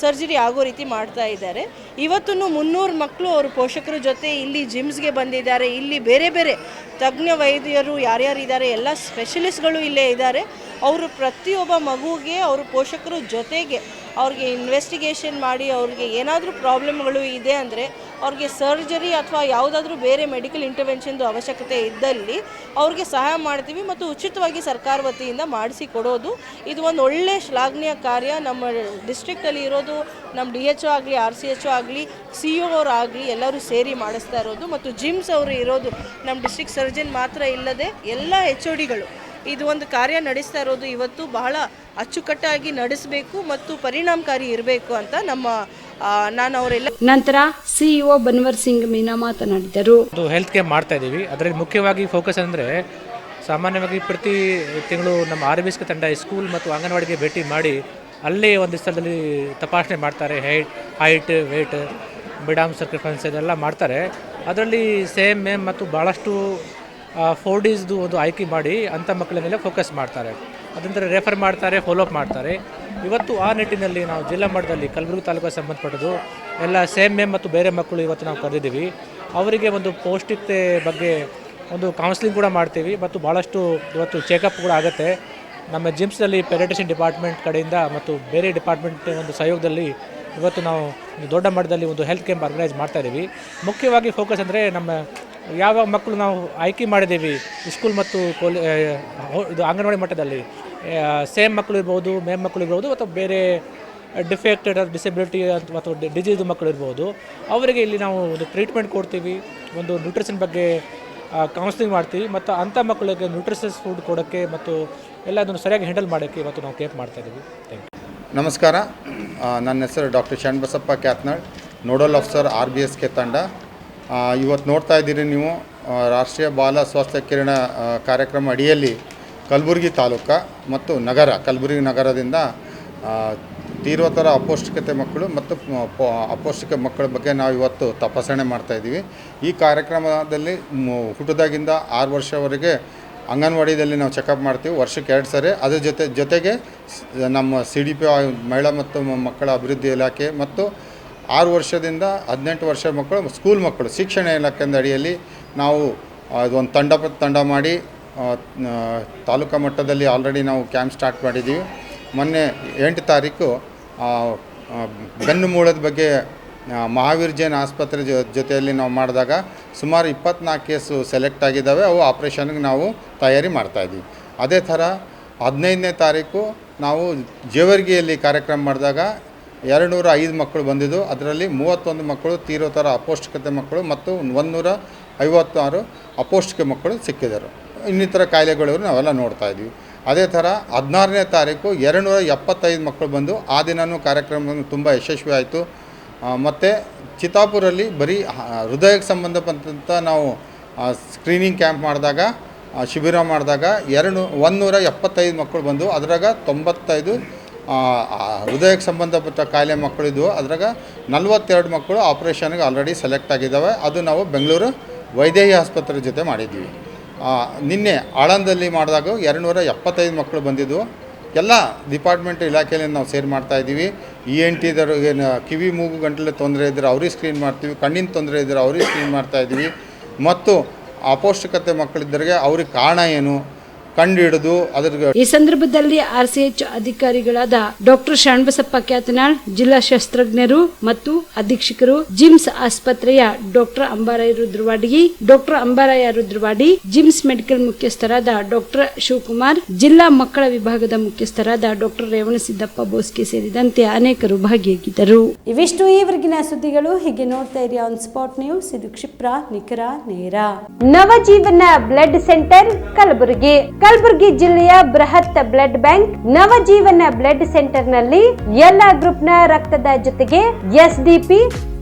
ಸರ್ಜರಿ ಆಗೋ ರೀತಿ ಮಾಡ್ತಾ ಇದ್ದಾರೆ. ಇವತ್ತೂ 300 ಮಕ್ಕಳು ಅವ್ರ ಪೋಷಕರ ಜೊತೆ ಇಲ್ಲಿ ಜಿಮ್ಸ್ಗೆ ಬಂದಿದ್ದಾರೆ. ಇಲ್ಲಿ ಬೇರೆ ಬೇರೆ ತಜ್ಞ ವೈದ್ಯರು ಯಾರ್ಯಾರಿದ್ದಾರೆ ಎಲ್ಲ ಸ್ಪೆಷಲಿಸ್ಟ್ಗಳು ಇಲ್ಲೇ ಇದ್ದಾರೆ. ಅವರು ಪ್ರತಿಯೊಬ್ಬ ಮಗುವಿಗೆ ಅವ್ರ ಪೋಷಕರು ಜೊತೆಗೆ ಅವ್ರಿಗೆ ಇನ್ವೆಸ್ಟಿಗೇಷನ್ ಮಾಡಿ ಅವ್ರಿಗೆ ಏನಾದರೂ ಪ್ರಾಬ್ಲಮ್ಗಳು ಇದೆ ಅಂದರೆ ಅವ್ರಿಗೆ ಸರ್ಜರಿ ಅಥವಾ ಯಾವುದಾದ್ರೂ ಬೇರೆ ಮೆಡಿಕಲ್ ಇಂಟರ್ವೆನ್ಷನ್ದು ಅವಶ್ಯಕತೆ ಇದ್ದಲ್ಲಿ ಅವ್ರಿಗೆ ಸಹಾಯ ಮಾಡ್ತೀವಿ ಮತ್ತು ಉಚಿತವಾಗಿ ಸರ್ಕಾರ ವತಿಯಿಂದ ಮಾಡಿಸಿ ಕೊಡೋದು ಇದು ಒಂದು ಒಳ್ಳೆಯ ಶ್ಲಾಘನೀಯ ಕಾರ್ಯ. ನಮ್ಮ ಡಿಸ್ಟ್ರಿಕ್ಟಲ್ಲಿ ಇರೋದು ನಮ್ಮ DHO ಆಗಲಿ RCHO ಆಗಲಿ CO ಅವರಾಗಲಿ ಎಲ್ಲರೂ ಸೇರಿ ಮಾಡಿಸ್ತಾ ಇರೋದು ಮತ್ತು ಜಿಮ್ಸ್ ಅವರು ಇರೋದು ನಮ್ಮ ಡಿಸ್ಟ್ರಿಕ್ಟ್ ಸರ್ಜನ್ ಮಾತ್ರ ಇಲ್ಲದೆ ಎಲ್ಲ HODಗಳು ಇದು ಒಂದು ಕಾರ್ಯ ನಡೆಸ್ತಾ ಇರೋದು ಇವತ್ತು ಬಹಳ ಅಚ್ಚುಕಟ್ಟಾಗಿ ನಡೆಸಬೇಕು ಮತ್ತು ಪರಿಣಾಮಕಾರಿ ಇರಬೇಕು ಅಂತ ನಾನು ಅವರೆಲ್ಲ. ನಂತರ CEO ಬನ್ವರ್ ಸಿಂಗ್ ಮೀನಾ ಮಾತನಾಡಿದರು. ಹೆಲ್ತ್ ಕೇರ್ ಮಾಡ್ತಾ ಇದ್ದೀವಿ. ಅದರಲ್ಲಿ ಮುಖ್ಯವಾಗಿ ಫೋಕಸ್ ಅಂದರೆ ಸಾಮಾನ್ಯವಾಗಿ ಪ್ರತಿ ತಿಂಗಳು ನಮ್ಮ RBSK ತಂಡ ಸ್ಕೂಲ್ ಮತ್ತು ಅಂಗನವಾಡಿಗೆ ಭೇಟಿ ಮಾಡಿ ಅಲ್ಲೇ ಒಂದು ಸ್ಥಳದಲ್ಲಿ ತಪಾಸಣೆ ಮಾಡ್ತಾರೆ. ಹೈಟ್ ವೇಟ್ ಮಿಡಾಮ್ ಸರ್ಕಮ್ಫರೆನ್ಸ್ ಇದೆಲ್ಲ ಮಾಡ್ತಾರೆ. ಅದರಲ್ಲಿ ಸೇಮ್ ಮತ್ತು ಭಾಳಷ್ಟು 4 ಡೇಸ್ದು ಒಂದು ಆಯ್ಕೆ ಮಾಡಿ ಅಂಥ ಮಕ್ಕಳ ಮೇಲೆ ಫೋಕಸ್ ಮಾಡ್ತಾರೆ. ಅದಂತರ ರೆಫರ್ ಮಾಡ್ತಾರೆ, ಫಾಲೋಅಪ್ ಮಾಡ್ತಾರೆ. ಇವತ್ತು ಆ ನಿಟ್ಟಿನಲ್ಲಿ ನಾವು ಜಿಲ್ಲಾ ಮಟ್ಟದಲ್ಲಿ ಕಲಬುರಗಿ ತಾಲೂಕಿಗೆ ಸಂಬಂಧಪಟ್ಟದ್ದು ಎಲ್ಲ ಸೇಮ್ ಮತ್ತು ಬೇರೆ ಮಕ್ಕಳು ಇವತ್ತು ನಾವು ಕರೆದಿದ್ದೀವಿ. ಅವರಿಗೆ ಒಂದು ಪೌಷ್ಟಿಕತೆ ಬಗ್ಗೆ ಒಂದು ಕೌನ್ಸಿಲಿಂಗ್ ಕೂಡ ಮಾಡ್ತೀವಿ ಮತ್ತು ಭಾಳಷ್ಟು ಇವತ್ತು ಚೆಕಪ್ ಕೂಡ ಆಗುತ್ತೆ. ನಮ್ಮ ಜಿಮ್ಸ್ನಲ್ಲಿ ಪೆಡಿಯಾಟ್ರಿಷಿಯನ್ ಡಿಪಾರ್ಟ್ಮೆಂಟ್ ಕಡೆಯಿಂದ ಮತ್ತು ಬೇರೆ ಡಿಪಾರ್ಟ್ಮೆಂಟ್ ಒಂದು ಸಹಯೋಗದಲ್ಲಿ ಇವತ್ತು ನಾವು ದೊಡ್ಡ ಮಟ್ಟದಲ್ಲಿ ಒಂದು ಹೆಲ್ತ್ ಕ್ಯಾಂಪ್ ಆರ್ಗನೈಸ್ ಮಾಡ್ತಾಯಿದ್ದೀವಿ. ಮುಖ್ಯವಾಗಿ ಫೋಕಸ್ ಅಂದರೆ ನಮ್ಮ ಯಾವ ಮಕ್ಕಳು ನಾವು ಆಯ್ಕೆ ಮಾಡಿದ್ದೀವಿ ಸ್ಕೂಲ್ ಮತ್ತು ಇದು ಅಂಗನವಾಡಿ ಮಟ್ಟದಲ್ಲಿ ಸೇಮ್ ಮಕ್ಕಳು ಇರ್ಬೋದು, ಮೇಮ್ ಮಕ್ಕಳು ಇರ್ಬೋದು ಅಥವಾ ಬೇರೆ ಡಿಫೆಕ್ಟೆಡ್ ಡಿಸೆಬಿಲಿಟಿ ಅಥವಾ ಡಿಸೀಸ್ ಮಕ್ಕಳು ಇರ್ಬೋದು. ಅವರಿಗೆ ಇಲ್ಲಿ ನಾವು ಒಂದು ಟ್ರೀಟ್ಮೆಂಟ್ ಕೊಡ್ತೀವಿ, ಒಂದು ನ್ಯೂಟ್ರಿಷನ್ ಬಗ್ಗೆ ಕೌನ್ಸಿಲಿಂಗ್ ಮಾಡ್ತೀವಿ ಮತ್ತು ಅಂಥ ಮಕ್ಕಳಿಗೆ ನ್ಯೂಟ್ರಿಷಸ್ ಫುಡ್ ಕೊಡೋಕ್ಕೆ ಮತ್ತು ಎಲ್ಲ ಅದನ್ನು ಸರಿಯಾಗಿ ಹ್ಯಾಂಡಲ್ ಮಾಡೋಕ್ಕೆ ಇವತ್ತು ನಾವು ಕೇರ್ ಮಾಡ್ತಾಯಿದ್ದೀವಿ. Thank you. ನಮಸ್ಕಾರ, ನನ್ನ ಹೆಸರು doctor Sharanabasappa Kyathnal, nodal officer RBSK ತಂಡ. ಇವತ್ತು ನೋಡ್ತಾ ಇದ್ದೀರಿ ನೀವು ರಾಷ್ಟ್ರೀಯ ಬಾಲ ಸ್ವಾಸ್ಥ್ಯ ಕಿರಣ ಕಾರ್ಯಕ್ರಮ ಅಡಿಯಲ್ಲಿ ಕಲಬುರಗಿ ತಾಲೂಕು ಮತ್ತು ಕಲಬುರಗಿ ನಗರದಿಂದ ತೀವ್ರತರ ಅಪೌಷ್ಟಿಕತೆ ಮಕ್ಕಳು ಮತ್ತು ಅಪೌಷ್ಟಿಕ ಮಕ್ಕಳ ಬಗ್ಗೆ ನಾವು ಇವತ್ತು ತಪಾಸಣೆ ಮಾಡ್ತಾಯಿದ್ದೀವಿ. ಈ ಕಾರ್ಯಕ್ರಮದಲ್ಲಿ ಹುಟ್ಟಿದಾಗಿಂದ 6 ವರ್ಷವರೆಗೆ ಅಂಗನವಾಡಿಯಲ್ಲಿ ನಾವು ಚೆಕಪ್ ಮಾಡ್ತೀವಿ, ವರ್ಷಕ್ಕೆ 2 ಸರಿ. ಅದ್ರ ಜೊತೆಗೆ ನಮ್ಮ CDP ಮಹಿಳಾ ಮತ್ತು ಮಕ್ಕಳ ಅಭಿವೃದ್ಧಿ ಇಲಾಖೆ ಮತ್ತು 6 ವರ್ಷದಿಂದ 18 ವರ್ಷ ಮಕ್ಕಳು ಸ್ಕೂಲ್ ಮಕ್ಕಳು ಶಿಕ್ಷಣ ಇಲಾಖೆಯಿಂದ ಅಡಿಯಲ್ಲಿ ನಾವು ಒಂದು ತಂಡ ಮಾಡಿ ತಾಲೂಕಾ ಮಟ್ಟದಲ್ಲಿ ಆಲ್ರೆಡಿ ನಾವು ಕ್ಯಾಂಪ್ ಸ್ಟಾರ್ಟ್ ಮಾಡಿದ್ದೀವಿ. ಮೊನ್ನೆ 8 ತಾರೀಕು ಬೆನ್ನು ಮೂಳದ ಬಗ್ಗೆ ಮಹಾವೀರ್ ಜೈನ್ ಆಸ್ಪತ್ರೆ ಜೊತೆಯಲ್ಲಿ ನಾವು ಮಾಡಿದಾಗ ಸುಮಾರು 24 ಕೇಸು ಸೆಲೆಕ್ಟ್ ಆಗಿದ್ದಾವೆ. ಅವು ಆಪ್ರೇಷನ್ಗೆ ನಾವು ತಯಾರಿ ಮಾಡ್ತಾಯಿದ್ದೀವಿ. ಅದೇ ಥರ 15ನೇ ತಾರೀಕು ನಾವು ಜೇವರ್ಗಿಯಲ್ಲಿ ಕಾರ್ಯಕ್ರಮ ಮಾಡಿದಾಗ 205 ಮಕ್ಕಳು ಬಂದಿದ್ದು. ಅದರಲ್ಲಿ 31 ಮಕ್ಕಳು ತೀವ್ರತರ ಅಪೌಷ್ಟಿಕತೆ ಮಕ್ಕಳು ಮತ್ತು 156 ಅಪೌಷ್ಟಿಕ ಮಕ್ಕಳು ಸಿಕ್ಕಿದರು. ಇನ್ನಿತರ ಕಾಯಿಲೆಗಳು ನಾವೆಲ್ಲ ನೋಡ್ತಾಯಿದ್ವಿ. ಅದೇ ಥರ 16ನೇ ತಾರೀಕು 275 ಮಕ್ಕಳು ಬಂದು ಆ ದಿನವೂ ಕಾರ್ಯಕ್ರಮ ತುಂಬ ಯಶಸ್ವಿ ಆಯಿತು. ಮತ್ತು ಚಿತ್ತಾಪುರಲ್ಲಿ ಬರೀ ಹೃದಯಕ್ಕೆ ಸಂಬಂಧಪಟ್ಟಂಥ ನಾವು ಸ್ಕ್ರೀನಿಂಗ್ ಕ್ಯಾಂಪ್ ಮಾಡಿದಾಗ ಶಿಬಿರ ಮಾಡಿದಾಗ 175 ಮಕ್ಕಳು ಬಂದು ಅದ್ರಾಗ 95 ಹೃದಯಕ್ಕೆ ಸಂಬಂಧಪಟ್ಟ ಕಾಯಿಲೆ ಮಕ್ಕಳಿದ್ವು. ಅದ್ರಾಗ 42 ಮಕ್ಕಳು ಆಪ್ರೇಷನ್ಗೆ ಆಲ್ರೆಡಿ ಸೆಲೆಕ್ಟ್ ಆಗಿದ್ದಾವೆ. ಅದು ನಾವು ಬೆಂಗಳೂರು ವೈದೇಹಿ ಆಸ್ಪತ್ರೆ ಜೊತೆ ಮಾಡಿದ್ದೀವಿ. ನಿನ್ನೆ ಆಳಂದಲ್ಲಿ ಮಾಡಿದಾಗ 275 ಮಕ್ಕಳು ಬಂದಿದ್ವು. ಎಲ್ಲ ಡಿಪಾರ್ಟ್ಮೆಂಟ್ ಇಲಾಖೆಯಲ್ಲಿ ನಾವು ಸೇರಿ ಮಾಡ್ತಾಯಿದ್ದೀವಿ. ENT ಏನು ಕಿವಿ ಮೂಗು ಗಂಟಲು ತೊಂದರೆ ಇದ್ದರೆ ಅವ್ರಿಗೆ ಸ್ಕ್ರೀನ್ ಮಾಡ್ತೀವಿ, ಕಣ್ಣಿನ ತೊಂದರೆ ಇದ್ದರೆ ಅವ್ರಿಗೆ ಸ್ಕ್ರೀನ್ ಮಾಡ್ತಾಯಿದ್ದೀವಿ. ಮತ್ತು ಅಪೌಷ್ಟಿಕತೆ ಮಕ್ಕಳಿದ್ದರಿಗೆ ಅವ್ರಿಗೆ ಕಾರಣ ಏನು ಕಂಡು ಹಿಡಿದು ಅದ್ರ. ಈ ಸಂದರ್ಭದಲ್ಲಿ RCH ಅಧಿಕಾರಿಗಳಾದ ಡಾಕ್ಟರ್ ಶರಣಬಸಪ್ಪ ಕ್ಯಾತನಾಳ್, ಜಿಲ್ಲಾ ಶಸ್ತ್ರಜ್ಞರು ಮತ್ತು ಅಧೀಕ್ಷಕರು, ಜಿಮ್ಸ್ ಆಸ್ಪತ್ರೆಯ ಡಾಕ್ಟರ್ ಅಂಬಾರಾಯ ರುದ್ರವಾಡಿ, ಜಿಮ್ಸ್ ಮೆಡಿಕಲ್ ಮುಖ್ಯಸ್ಥರಾದ ಡಾಕ್ಟರ್ ಶಿವಕುಮಾರ್, ಜಿಲ್ಲಾ ಮಕ್ಕಳ ವಿಭಾಗದ ಮುಖ್ಯಸ್ಥರಾದ ಡಾಕ್ಟರ್ ರೇವಣಸಿದ್ದಪ್ಪ ಬೋಸ್ಕೆ ಸೇರಿದಂತೆ ಅನೇಕರು ಭಾಗಿಯಾಗಿದ್ದರು. ಇವಿಷ್ಟು ಈವರೆಗಿನ ಸುದ್ದಿಗಳು. ಹೀಗೆ ನೋಡ್ತಾ ಇರಿ ಆನ್ ಸ್ಪಾಟ್ ನ್ಯೂಸ್. ಇದು ಕ್ಷಿಪ್ರ, ನಿಖರ, ನೇರ. ನವಜೀವನ ಬ್ಲಡ್ ಸೆಂಟರ್ ಕಲಬುರಗಿ ಜಿಲ್ಲೆಯ ಬೃಹತ್ blood bank Navajeevan blood centre ನಲ್ಲಿ ಎಲ್ಲಾ ಗ್ರೂಪ್ ನ ರಕ್ತದ ಜೊತೆಗೆ SDP,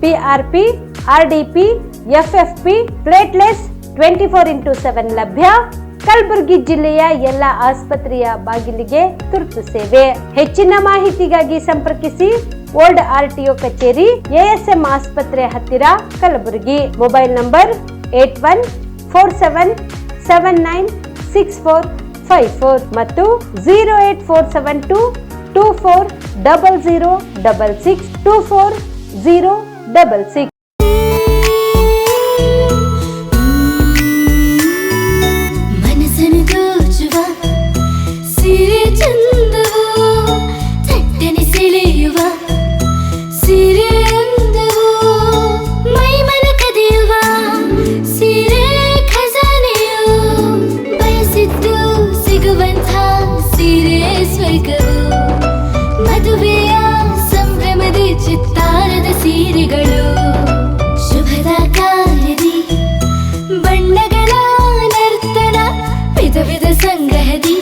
PRP, RDP, FFP, platelets 24x7 ಲಭ್ಯ. ಕಲಬುರಗಿ ಜಿಲ್ಲೆಯ ಎಲ್ಲ ಆಸ್ಪತ್ರೆಯ ಬಾಗಿಲಿಗೆ ತುರ್ತು ಸೇವೆ. ಹೆಚ್ಚಿನ ಮಾಹಿತಿಗಾಗಿ ಸಂಪರ್ಕಿಸಿ ಓಲ್ಡ್ RTO ಕಚೇರಿ, ASM ಆಸ್ಪತ್ರೆ ಹತ್ತಿರ, ಕಲಬುರಗಿ. ಮೊಬೈಲ್ ನಂಬರ್ 8147796454 ಮತ್ತು 08472 240066 240066. ಮನಸ್ಸನ್ನು ದೋಚುವ ಸಿರೆ ಚಂದವೋ ಚಟ್ಟನೆ ಸೆಳೆಯುವ ಸಿರೆ ಅಂದವೋ ಮೈಮನ ಕದಿಯುವ ಸಿರೆ ಖಜಾನೆಯೋ ಬಯಸಿದ್ದು ಸಿಗುವಂಥ ಸಿರೆ ಸ್ವರ್ಗವೋ ಮದುವೆಯ ಸಂಭ್ರಮದ ಚಿತ್ತಾರದ ಸೀರೆಗಳು ಶುಭದ ಕಾರ್ಯದಿ ಬಣ್ಣಗಳ ನರ್ತನ ವಿಧ ವಿಧ ಸಂಗ್ರಹದಿ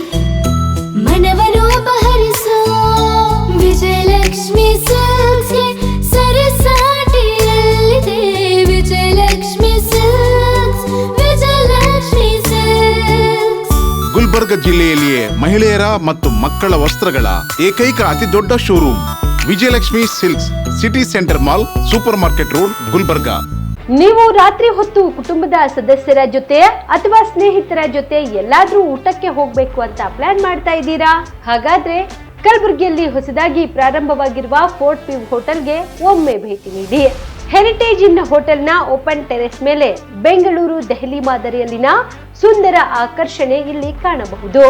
ಮನವನ್ನು ಅಪಹರಿಸೋ ವಿಜಯಲಕ್ಷ್ಮಿ ಸಿಲ್ಕ್ಸ್ಗೆ ಸರಸಾಟಿಯಲ್ಲಿದೆ ವಿಜಯಲಕ್ಷ್ಮಿ ಸಿಲ್ಕ್ಸ್ ವಿಜಯಲಕ್ಷ್ಮಿ ಸಿಲ್ಕ್ಸ್. ಗುಲ್ಬರ್ಗ ಜಿಲ್ಲೆಯಲ್ಲಿಯೇ ಮಹಿಳೆಯರ ಮತ್ತು ಮಕ್ಕಳ ವಸ್ತ್ರಗಳ ಏಕೈಕ ಅತಿ ದೊಡ್ಡ showroom Vijayalakshmi silks, city centre mall, super market road, Gulbarga. ನೀವು ರಾತ್ರಿ ಹೊತ್ತು ಕುಟುಂಬದ ಸದಸ್ಯರ ಜೊತೆ ಅಥವಾ ಸ್ನೇಹಿತರ ಜೊತೆ ಎಲ್ಲಾದ್ರೂ ಊಟಕ್ಕೆ ಹೋಗ್ಬೇಕು ಅಂತ ಪ್ಲಾನ್ ಮಾಡ್ತಾ ಇದ್ದೀರಾ? ಹಾಗಾದ್ರೆ ಕಲಬುರಗಿಯಲ್ಲಿ ಹೊಸದಾಗಿ ಪ್ರಾರಂಭವಾಗಿರುವ ಫೋರ್ಟ್ ವ್ಯೂ ಹೋಟೆಲ್ಗೆ ಒಮ್ಮೆ ಭೇಟಿ ನೀಡಿ. ಹೆರಿಟೇಜ್ ಇನ್ ಹೋಟೆಲ್ನ ಓಪನ್ ಟೆರೆಸ್ ಮೇಲೆ ಬೆಂಗಳೂರು ದೆಹಲಿ ಮಾದರಿಯಲ್ಲಿನ ಸುಂದರ ಆಕರ್ಷಣೆ ಇಲ್ಲಿ ಕಾಣಬಹುದು.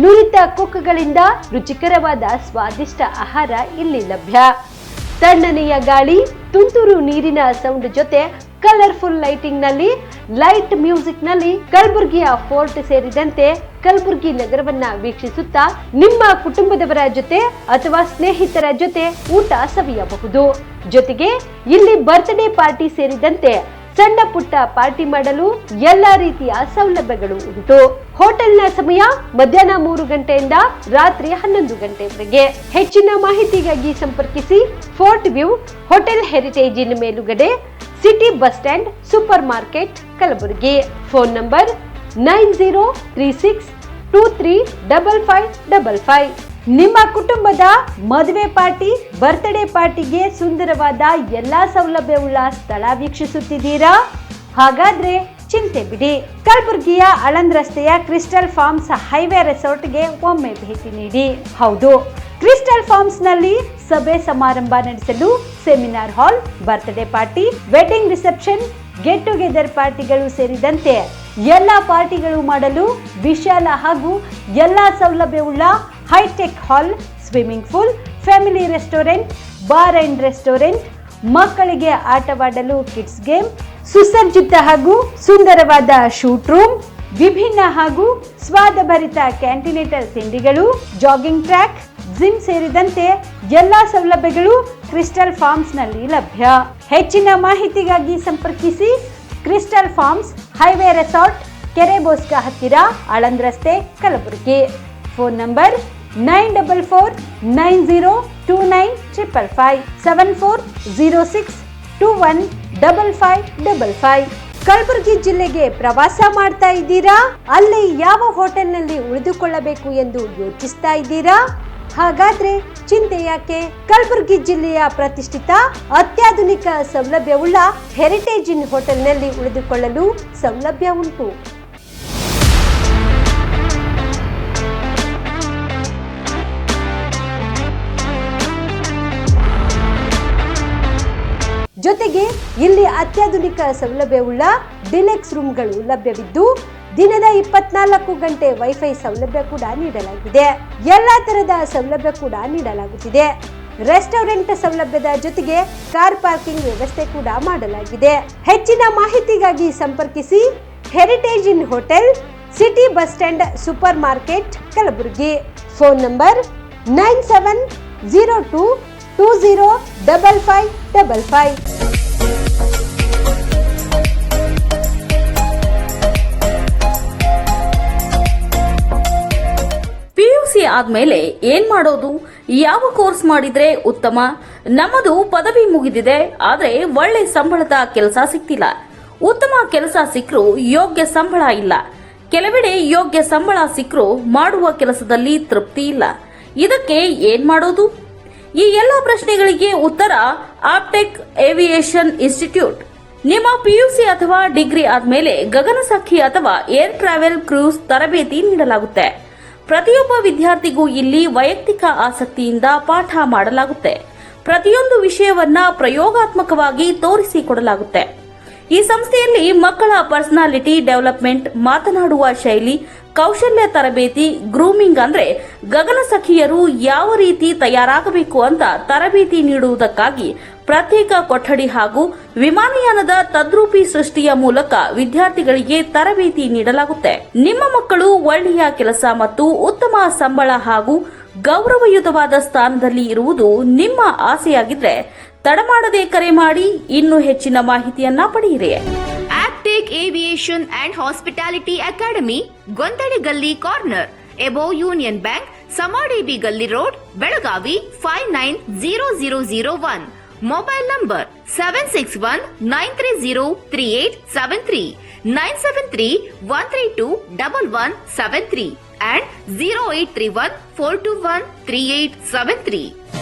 ನುರಿತ ಕುಕ್ಗಳಿಂದ ರುಚಿಕರವಾದ ಸ್ವಾದಿಷ್ಟ ಆಹಾರ ಇಲ್ಲಿ ಲಭ್ಯ. ತಣ್ಣನೆಯ ಗಾಳಿ, ತುಂತುರು ನೀರಿನ ಸೌಂಡ್ ಜೊತೆ ಕಲರ್ಫುಲ್ ಲೈಟಿಂಗ್ ನಲ್ಲಿ, ಲೈಟ್ ಮ್ಯೂಸಿಕ್ ನಲ್ಲಿ ಕಲಬುರಗಿಯ ಫೋರ್ಟ್ ಸೇರಿದಂತೆ ಕಲಬುರಗಿ ನಗರವನ್ನ ವೀಕ್ಷಿಸುತ್ತಾ ನಿಮ್ಮ ಕುಟುಂಬದವರ ಜೊತೆ ಅಥವಾ ಸ್ನೇಹಿತರ ಜೊತೆ ಊಟ ಸವಿಯಬಹುದು. ಜೊತೆಗೆ ಇಲ್ಲಿ ಬರ್ತ್ಡೇ ಪಾರ್ಟಿ ಸೇರಿದಂತೆ ಸಣ್ಣ ಪುಟ್ಟ ಪಾರ್ಟಿ ಮಾಡಲು ಎಲ್ಲಾ ರೀತಿಯ ಸೌಲಭ್ಯಗಳು ಉಂಟು. ಹೋಟೆಲ್ನ ಸಮಯ ಮಧ್ಯಾಹ್ನ 3 ಗಂಟೆಯಿಂದ ರಾತ್ರಿ 11 ಗಂಟೆವರೆಗೆ. ಹೆಚ್ಚಿನ ಮಾಹಿತಿಗಾಗಿ ಸಂಪರ್ಕಿಸಿ ಫೋರ್ಟ್ ವ್ಯೂ ಹೋಟೆಲ್, ಹೆರಿಟೇಜ್ ಇನ್ ಮೇಲುಗಡೆ, city bus stand, supermarket, Kalaburagi. Phone number 9036235555. ನಿಮ್ಮ ಕುಟುಂಬದ ಮದುವೆ ಪಾರ್ಟಿ, ಬರ್ತ್ಡೇ ಪಾರ್ಟಿಗೆ ಸುಂದರವಾದ ಎಲ್ಲಾ ಸೌಲಭ್ಯವುಳ್ಳ ಸ್ಥಳ ವೀಕ್ಷಿಸುತ್ತಿದ್ದೀರಾ? ಹಾಗಾದ್ರೆ ಚಿಂತೆ ಬಿಡಿ. ಕಲಬುರಗಿಯ ಆಳಂದ್ ರಸ್ತೆಯ ಕ್ರಿಸ್ಟಲ್ ಫಾರ್ಮ್ಸ್ ಹೈವೇ ರೆಸಾರ್ಟ್ಗೆ ಒಮ್ಮೆ ಭೇಟಿ ನೀಡಿ. ಹೌದು, ಕ್ರಿಸ್ಟಲ್ ಫಾರ್ಮ್ಸ್ ನಲ್ಲಿ ಸಭೆ ಸಮಾರಂಭ ನಡೆಸಲು seminar hall, birthday party, wedding reception, get together ಪಾರ್ಟಿಗಳು ಸೇರಿದಂತೆ ಎಲ್ಲ ಪಾರ್ಟಿಗಳು ಮಾಡಲು ವಿಶಾಲ ಹಾಗೂ ಎಲ್ಲ ಸೌಲಭ್ಯವುಳ್ಳ hi-tech hall, swimming pool, family restaurant, bar and restaurant, ಮಕ್ಕಳಿಗೆ ಆಟವಾಡಲು ಕಿಡ್ಸ್ ಗೇಮ್, ಸುಸಜ್ಜಿತ ಹಾಗೂ ಸುಂದರವಾದ ಶೂಟ್ ರೂಮ್, ವಿಭಿನ್ನ ಹಾಗೂ ಸ್ವಾದಭರಿತ ಕ್ಯಾಂಟಿನೇಟರ್ ತಿಂಡಿಗಳು, ಜಾಗಿಂಗ್ ಟ್ರ್ಯಾಕ್, ಜಿಮ್ ಸೇರಿದಂತೆ ಎಲ್ಲಾ ಸೌಲಭ್ಯಗಳು ಕ್ರಿಸ್ಟಲ್ ಫಾರ್ಮ್ಸ್ ನಲ್ಲಿ ಲಭ್ಯ. ಹೆಚ್ಚಿನ ಮಾಹಿತಿಗಾಗಿ ಸಂಪರ್ಕಿಸಿ ಕ್ರಿಸ್ಟಲ್ ಫಾರ್ಮ್ಸ್ ಹೈವೇ ರೆಸಾರ್ಟ್, ಕೆರೆ ಬೋಸ್ಕ ಹತ್ತಿರ, ಆಳಂದ್ ರಸ್ತೆ, ಕಲಬುರಗಿ. Phone number 9490295555 7406215555. ಕಲಬುರಗಿ ಜಿಲ್ಲೆಗೆ ಪ್ರವಾಸ ಮಾಡ್ತಾ ಇದ್ದೀರಾ? ಅಲ್ಲಿ ಯಾವ ಹೋಟೆಲ್ನಲ್ಲಿ ಉಳಿದುಕೊಳ್ಳಬೇಕು ಎಂದು ಯೋಚಿಸ್ತಾ ಇದ್ದೀರಾ? ಹಾಗಾದ್ರೆ ಚಿಂತೆ ಯಾಕೆ? ಕಲಬುರಗಿ ಜಿಲ್ಲೆಯ ಪ್ರತಿಷ್ಠಿತ ಅತ್ಯಾಧುನಿಕ ಸೌಲಭ್ಯವುಳ್ಳ ಹೆರಿಟೇಜ್ ಇನ್ ಹೋಟೆಲ್ನಲ್ಲಿ ಉಳಿದುಕೊಳ್ಳಲು ಸೌಲಭ್ಯ ಉಂಟು. ಜೊತೆಗೆ ಇಲ್ಲಿ ಅತ್ಯಾಧುನಿಕ ಸೌಲಭ್ಯವುಳ್ಳ ಡಿಲೆಕ್ಸ್ ರೂಮ್ಗಳು ಲಭ್ಯವಿದ್ದು ದಿನದ 24 ಗಂಟೆ ವೈಫೈ ಸೌಲಭ್ಯ ಕೂಡ ನೀಡಲಾಗಿದೆ. ಎಲ್ಲಾ ತರದ ಸೌಲಭ್ಯ ಕೂಡ ನೀಡಲಾಗುತ್ತಿದೆ. ರೆಸ್ಟೋರೆಂಟ್ ಸೌಲಭ್ಯದ ಜೊತೆಗೆ ಕಾರ್ ಪಾರ್ಕಿಂಗ್ ವ್ಯವಸ್ಥೆ ಕೂಡ ಮಾಡಲಾಗಿದೆ. ಹೆಚ್ಚಿನ ಮಾಹಿತಿಗಾಗಿ ಸಂಪರ್ಕಿಸಿ heritage inn hotel, city bus stand, supermarket, Kalaburagi. Phone number 9702205555. PUC ಆದ್ಮೇಲೆ ಏನ್ ಮಾಡೋದು? ಯಾವ ಕೋರ್ಸ್ ಮಾಡಿದ್ರೆ ಉತ್ತಮ? ನಮ್ಮದು ಪದವಿ ಮುಗಿದಿದೆ, ಆದ್ರೆ ಒಳ್ಳೆ ಸಂಬಳದ ಕೆಲಸ ಸಿಗ್ತಿಲ್ಲ. ಉತ್ತಮ ಕೆಲಸ ಸಿಕ್ಕರೂ ಯೋಗ್ಯ ಸಂಬಳ ಇಲ್ಲ. ಕೆಲವೆಡೆ ಯೋಗ್ಯ ಸಂಬಳ ಸಿಕ್ಕರೂ ಮಾಡುವ ಕೆಲಸದಲ್ಲಿ ತೃಪ್ತಿ ಇಲ್ಲ. ಇದಕ್ಕೆ ಏನ್ ಮಾಡೋದು? ಈ ಎಲ್ಲ ಪ್ರಶ್ನೆಗಳಿಗೆ ಉತ್ತರ ಆಪ್ಟೆಕ್ ಏವಿಯೇಷನ್ ಇನ್ಸ್ಟಿಟ್ಯೂಟ್. ನಿಮ್ಮ ಪಿಯುಸಿ ಅಥವಾ ಡಿಗ್ರಿ ಆದ್ಮೇಲೆ ಗಗನಸಖಿ ಅಥವಾ ಏರ್ ಟ್ರಾವೆಲ್ ಕ್ರೂಸ್ ತರಬೇತಿ ನೀಡಲಾಗುತ್ತೆ. ಪ್ರತಿಯೊಬ್ಬ ವಿದ್ಯಾರ್ಥಿಗೂ ಇಲ್ಲಿ ವೈಯಕ್ತಿಕ ಆಸಕ್ತಿಯಿಂದ ಪಾಠ ಮಾಡಲಾಗುತ್ತೆ. ಪ್ರತಿಯೊಂದು ವಿಷಯವನ್ನ ಪ್ರಯೋಗಾತ್ಮಕವಾಗಿ ತೋರಿಸಿಕೊಡಲಾಗುತ್ತೆ. ಈ ಸಂಸ್ಥೆಯಲ್ಲಿ ಮಕ್ಕಳ ಪರ್ಸನಾಲಿಟಿ ಡೆವಲಪ್ಮೆಂಟ್, ಮಾತನಾಡುವ ಶೈಲಿ, ಕೌಶಲ್ಯ ತರಬೇತಿ, ಗ್ರೂಮಿಂಗ್ ಅಂದ್ರೆ ಗಗನಸಖಿಯರು ಯಾವ ರೀತಿ ತಯಾರಾಗಬೇಕು ಅಂತ ತರಬೇತಿ ನೀಡುವುದಕ್ಕಾಗಿ ಪ್ರತ್ಯೇಕ ಕೊಠಡಿ ಹಾಗೂ ವಿಮಾನಯಾನದ ತದ್ರೂಪಿ ಸೃಷ್ಟಿಯ ಮೂಲಕ ವಿದ್ಯಾರ್ಥಿಗಳಿಗೆ ತರಬೇತಿ ನೀಡಲಾಗುತ್ತೆ. ನಿಮ್ಮ ಮಕ್ಕಳು ಒಳ್ಳೆಯ ಕೆಲಸ ಮತ್ತು ಉತ್ತಮ ಸಂಬಳ ಹಾಗೂ ಗೌರವಯುತವಾದ ಸ್ಥಾನದಲ್ಲಿ ಇರುವುದು ನಿಮ್ಮ ಆಸೆಯಾಗಿದ್ರೆ ತಡಮಾಡದೆ ಕರೆ ಮಾಡಿ ಇನ್ನೂ ಹೆಚ್ಚಿನ ಮಾಹಿತಿಯನ್ನ ಪಡೆಯಿರಿ. Aptech aviation and hospitality academy, ಗೊಂದಡಿ ಗಲ್ಲಿ corner, above union bank, Samadevi ಗಲ್ಲಿ road, Belagavi 590001. Mobile number 7619303873, 973-132-1173 and 0831-421-3873.